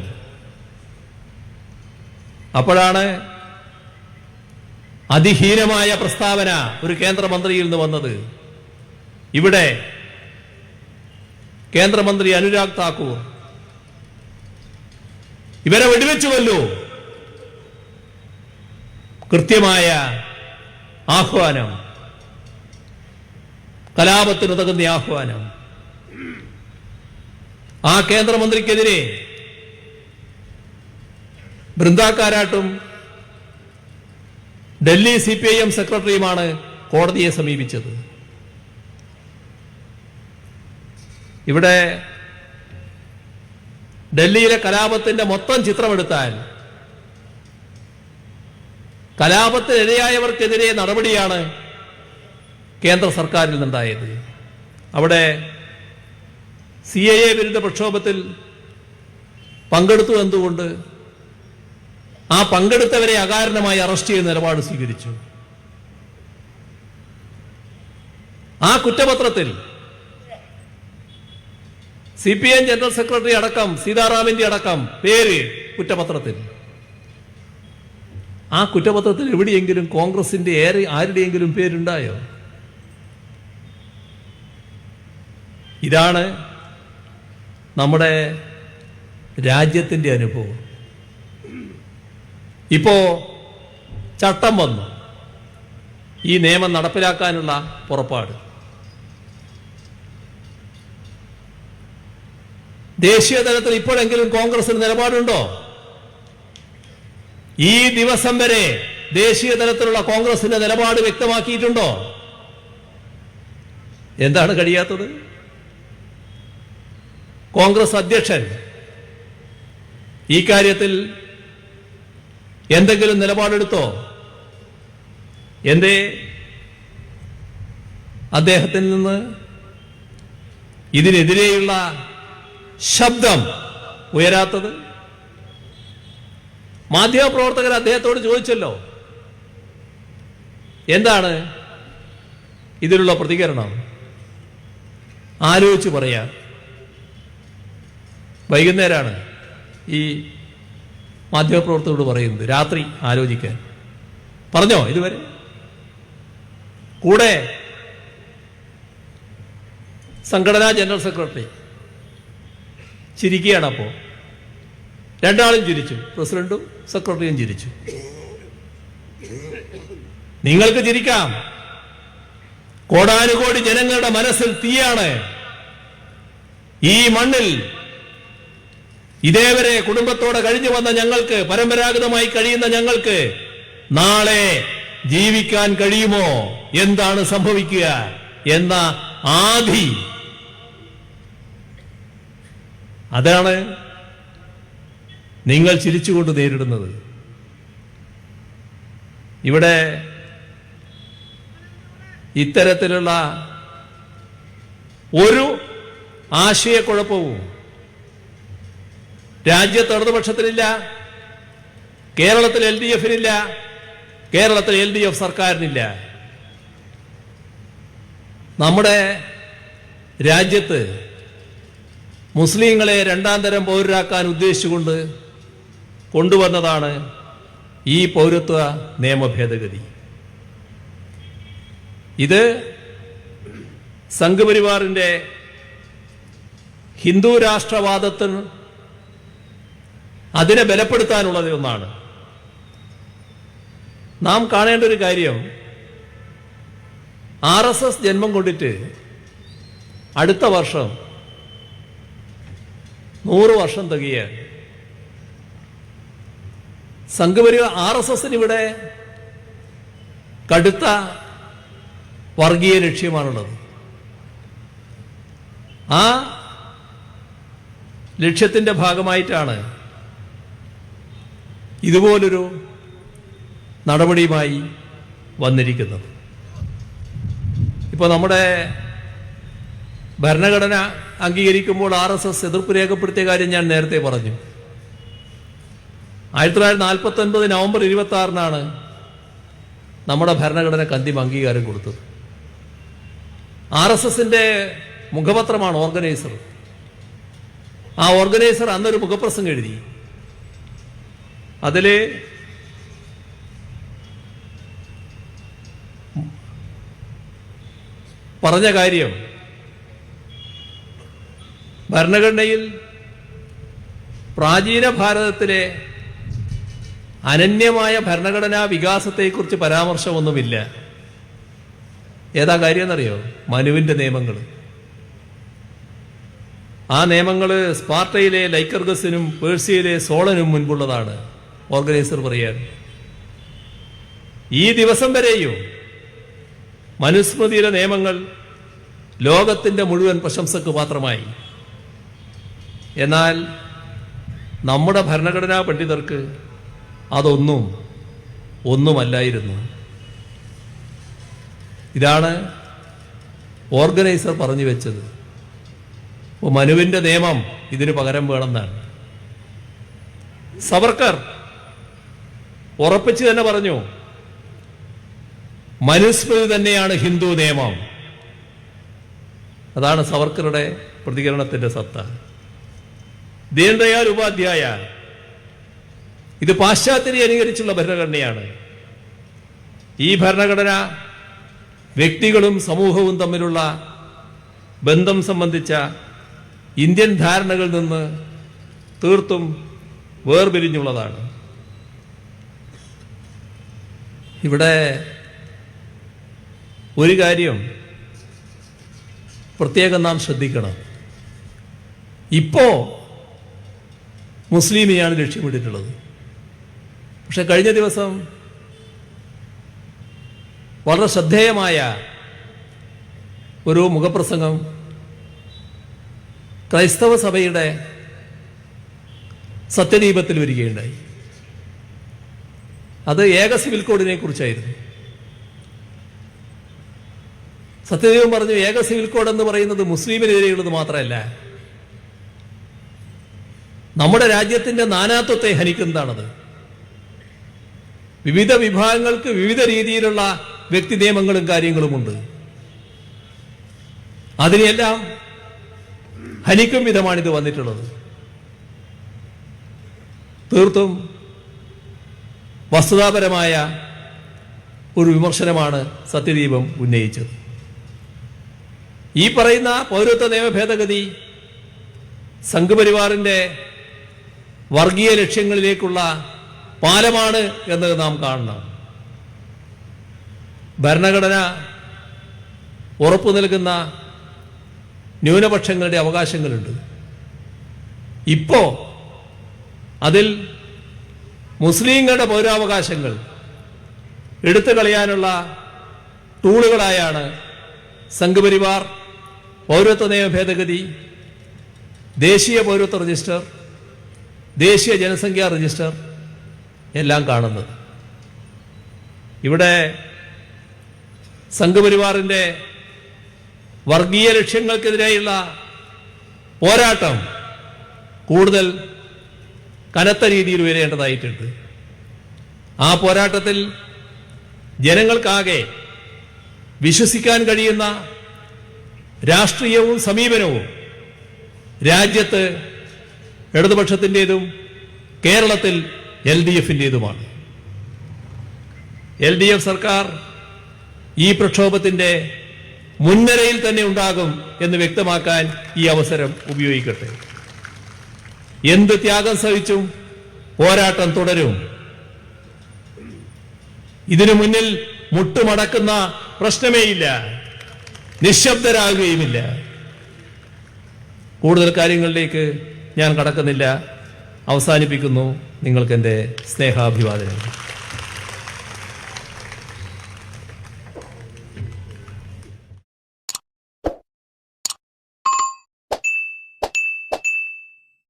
അപ്പോഴാണ് അതിഹീനമായ പ്രസ്താവന ഒരു കേന്ദ്രമന്ത്രിയിൽ നിന്ന് വന്നത്. ഇവിടെ കേന്ദ്രമന്ത്രി അനുരാഗ് താക്കൂർ ഇവരെ വെടിവെച്ചുവല്ലോ. കൃത്യമായ ആഹ്വാനം, കലാപത്തിനുതകുന്ന ആഹ്വാനം. ആ കേന്ദ്രമന്ത്രിക്കെതിരെ ബൃന്ദ കാരാട്ടും ഡൽഹി CPIM സെക്രട്ടറിയുമാണ് കോടതിയെ സമീപിച്ചത്. ഇവിടെ ഡൽഹിയിലെ കലാപത്തിന്റെ മൊത്തം ചിത്രമെടുത്താൽ കലാപത്തിനിരയായവർക്കെതിരെ നടപടിയാണ് കേന്ദ്ര സർക്കാരിൽ നിന്നുണ്ടായത്. അവിടെ CAA വിരുദ്ധ പ്രക്ഷോഭത്തിൽ പങ്കെടുത്തു എന്തുകൊണ്ട് ആ പങ്കെടുത്തവരെ അകാരണമായി അറസ്റ്റ് ചെയ്യുന്ന നിലപാട് സ്വീകരിച്ചു. ആ കുറ്റപത്രത്തിൽ CPIM ജനറൽ സെക്രട്ടറി അടക്കം സീതാറാമിന്റെ അടക്കം പേര് കുറ്റപത്രത്തിൽ. ആ കുറ്റപത്രത്തിൽ എവിടെയെങ്കിലും കോൺഗ്രസിന്റെ ആരുടെയെങ്കിലും പേരുണ്ടായോ? ഇതാണ് നമ്മുടെ രാജ്യത്തിന്റെ അനുഭവം. ഇപ്പോ ചട്ടം വന്നു, ഈ നിയമം നടപ്പിലാക്കാനുള്ള പുറപ്പാട്. ദേശീയ തലത്തിൽ ഇപ്പോഴെങ്കിലും കോൺഗ്രസിന് നിലപാടുണ്ടോ? ഈ ദിവസം വരെ ദേശീയ തലത്തിലുള്ള കോൺഗ്രസിന്റെ നിലപാട് വ്യക്തമാക്കിയിട്ടുണ്ടോ? എന്താണ് കഴിയാത്തത്? കോൺഗ്രസ് അധ്യക്ഷൻ ഈ കാര്യത്തിൽ എന്തെങ്കിലും നിലപാടെടുത്തോ? എന്തേ അദ്ദേഹത്തിൽ നിന്ന് ഇതിനെതിരെയുള്ള ശബ്ദം ഉയരാത്തത്? മാധ്യമപ്രവർത്തകർ അദ്ദേഹത്തോട് ചോദിച്ചല്ലോ, എന്താണ് ഇതിലുള്ള പ്രതികരണം? ആലോചിച്ച് പറയാം. വൈകുന്നേരമാണ് ഈ മാധ്യമപ്രവർത്തകരോട് പറയുന്നത്, രാത്രി ആലോചിക്കാൻ. പറഞ്ഞോ ഇതുവരെ? കൂടെ സംഘടനാ ജനറൽ സെക്രട്ടറി ചിരിക്കുകയാണ്. അപ്പോ രണ്ടാളും ചിരിച്ചു, പ്രസിഡന്റും സെക്രട്ടറിയും ചിരിച്ചു. നിങ്ങൾക്ക് ചിരിക്കാം, കോടാനുകോടി ജനങ്ങളുടെ മനസ്സിൽ തീയാണ്. ഈ മണ്ണിൽ ഇതേവരെ കുടുംബത്തോടെ കഴിഞ്ഞു വന്ന ഞങ്ങൾക്ക്, പരമ്പരാഗതമായി കഴിയുന്ന ഞങ്ങൾക്ക് നാളെ ജീവിക്കാൻ കഴിയുമോ? എന്താണ് സംഭവിക്കുക എന്ന ആധി. അതാണ് നിങ്ങൾ ചിരിച്ചുകൊണ്ട് നേരിടുന്നത്. ഇവിടെ ഇത്തരത്തിലുള്ള ഒരു ആശയക്കുഴപ്പവും രാജ്യത്ത് ഇടതുപക്ഷത്തിനില്ല, കേരളത്തിൽ LDF-നില്ല, കേരളത്തിൽ LDF സർക്കാരിനില്ല. നമ്മുടെ രാജ്യത്ത് മുസ്ലിങ്ങളെ രണ്ടാം തരം പൗരരാക്കാൻ ഉദ്ദേശിച്ചുകൊണ്ട് കൊണ്ടുവന്നതാണ് ഈ പൗരത്വ നിയമ ഭേദഗതി. ഇത് സംഘപരിവാറിന്റെ ഹിന്ദു രാഷ്ട്രവാദത്തിന് അതിനെ ബലപ്പെടുത്താനുള്ളത് ഒന്നാണ്. നാം കാണേണ്ട ഒരു കാര്യം, RSS ജന്മം കൊണ്ടിട്ട് അടുത്ത വർഷം 100 വർഷം തികയാണ്. സംഘപരിവാർ RSSന് ഇവിടെ കടുത്ത വർഗീയ ലക്ഷ്യമാണുള്ളത്. ആ ലക്ഷ്യത്തിന്റെ ഭാഗമായിട്ടാണ് ഇതുപോലൊരു നടപടിയുമായി വന്നിരിക്കുന്നത്. ഇപ്പോൾ നമ്മുടെ ഭരണഘടന അംഗീകരിക്കുമ്പോൾ RSS എതിർപ്പ് രേഖപ്പെടുത്തിയ കാര്യം ഞാൻ നേരത്തെ പറഞ്ഞു. 1949 നവംബർ 26-നാണ് നമ്മുടെ ഭരണഘടനയ്ക്ക് അന്തിമ അംഗീകാരം കൊടുത്തത്. RSSന്റെ മുഖപത്രമാണ് ഓർഗനൈസർ. ആ ഓർഗനൈസർ അന്നൊരു മുഖപ്രസംഗം എഴുതി. അതില് പറഞ്ഞ കാര്യം, ഭരണഘടനയിൽ പ്രാചീന ഭാരതത്തിലെ അനന്യമായ ഭരണഘടനാ വികാസത്തെക്കുറിച്ച് പരാമർശമൊന്നുമില്ല. ഏതാ കാര്യം എന്നറിയോ? മനുവിന്റെ നിയമങ്ങൾ. ആ നിയമങ്ങൾ സ്പാർട്ടയിലെ ലൈക്കർഗസിനും പേർഷ്യയിലെ സോളനും മുൻപുള്ളതാണ്. ഓർഗനൈസർ പറയാൻ ഈ ദിവസം വരെയും മനുസ്മൃതിയിലെ നിയമങ്ങൾ ലോകത്തിൻ്റെ മുഴുവൻ പ്രശംസക്ക് പാത്രമായി. എന്നാൽ നമ്മുടെ ഭരണഘടനാ പണ്ഡിതർക്ക് ഒന്നുമല്ലായിരുന്നു. ഇതാണ് ഓർഗനൈസർ പറഞ്ഞു വെച്ചത്. അപ്പോൾ മനുവിൻ്റെ നിയമം ഇതിന് പകരം വേണമെന്നാണ്. സവർക്കർ ഉറപ്പിച്ച് തന്നെ പറഞ്ഞു, മനുസ്മൃതി തന്നെയാണ് ഹിന്ദു നിയമം. അതാണ് സവർക്കറുടെ പ്രതികരണത്തിന്റെ സത്ത. ദീൻദയാൽ ഉപാധ്യായ, ഇത് പാശ്ചാത്യരെ അനുകരിച്ചുള്ള ഭരണഘടനയാണ്. ഈ ഭരണഘടന വ്യക്തികളും സമൂഹവും തമ്മിലുള്ള ബന്ധം സംബന്ധിച്ച ഇന്ത്യൻ ധാരണകളിൽ നിന്ന് തീർത്തും വേർപിരിഞ്ഞുള്ളതാണ്. ഇവിടെ ഒരു കാര്യം പ്രത്യേകം നാം ശ്രദ്ധിക്കണം. ഇപ്പോ മുസ്ലിമിനെയാണ് ലക്ഷ്യമിട്ടിട്ടുള്ളത്. പക്ഷെ കഴിഞ്ഞ ദിവസം വളരെ ശ്രദ്ധേയമായ ഒരു മുഖപ്രസംഗം ക്രൈസ്തവ സഭയുടെ സത്യദീപത്തിൽ വരികയുണ്ടായി. അത് ഏക സിവിൽ കോഡിനെ കുറിച്ചായിരുന്നു. സത്യദീപം പറഞ്ഞു, ഏക സിവിൽ കോഡ് എന്ന് പറയുന്നത് മുസ്ലിമിനെതിരെയുള്ളത് മാത്രമല്ല, നമ്മുടെ രാജ്യത്തിന്റെ നാനാത്വത്തെ ഹനിക്കുന്നതാണത്. വിവിധ വിഭാഗങ്ങൾക്ക് വിവിധ രീതിയിലുള്ള വ്യക്തി നിയമങ്ങളും കാര്യങ്ങളുമുണ്ട്. അതിനെല്ലാം ഹനിക്കും വിധമാണിത് വന്നിട്ടുള്ളത്. തീർത്തും വസ്തുതാപരമായ ഒരു വിമർശനമാണ് സത്യദീപം ഉന്നയിച്ചത്. ഈ പറയുന്ന പൗരത്വ നിയമ ഭേദഗതി സംഘപരിവാറിന്റെ വർഗീയ ലക്ഷ്യങ്ങളിലേക്കുള്ള പാലമാണ് എന്നത് നാം കാണണം. ഭരണഘടന ഉറപ്പു നൽകുന്ന ന്യൂനപക്ഷങ്ങളുടെ അവകാശങ്ങളുണ്ട്. ഇപ്പോ അതിൽ മുസ്ലിങ്ങളുടെ പൗരാവകാശങ്ങൾ എടുത്തു കളയാനുള്ള ടൂളുകളായാണ് സംഘപരിവാർ, പൗരത്വ നിയമ ഭേദഗതി, ദേശീയ പൗരത്വ രജിസ്റ്റർ, ദേശീയ ജനസംഖ്യാ രജിസ്റ്റർ എല്ലാം കാണുന്നത്. ഇവിടെ സംഘപരിവാറിന്റെ വർഗീയ ലക്ഷ്യങ്ങൾക്കെതിരെയുള്ള പോരാട്ടം കൂടുതൽ കനത്ത രീതിയിൽ വരേണ്ടതായിട്ടുണ്ട്. ആ പോരാട്ടത്തിൽ ജനങ്ങൾക്കാകെ വിശ്വസിക്കാൻ കഴിയുന്ന രാഷ്ട്രീയവും സമീപനവും രാജ്യത്ത് ഇടതുപക്ഷത്തിൻ്റെതും കേരളത്തിൽ LDF-ൻ്റെതുമാണ്. LDF സർക്കാർ ഈ പ്രക്ഷോഭത്തിന്റെ മുൻനിരയിൽ തന്നെ ഉണ്ടാകും എന്ന് വ്യക്തമാക്കാൻ ഈ അവസരം ഉപയോഗിക്കട്ടെ. എന്ത് ത്യാഗം സഹിച്ചും പോരാട്ടം തുടരും. ഇതിനു മുന്നിൽ മുട്ടുമടക്കുന്ന പ്രശ്നമേയില്ല, നിശബ്ദരാകുകയുമില്ല. കൂടുതൽ കാര്യങ്ങളിലേക്ക് ഞാൻ കടക്കുന്നില്ല. അവസാനിപ്പിക്കുന്നു. നിങ്ങൾക്ക് എൻ്റെ സ്നേഹാഭിവാദനങ്ങൾ.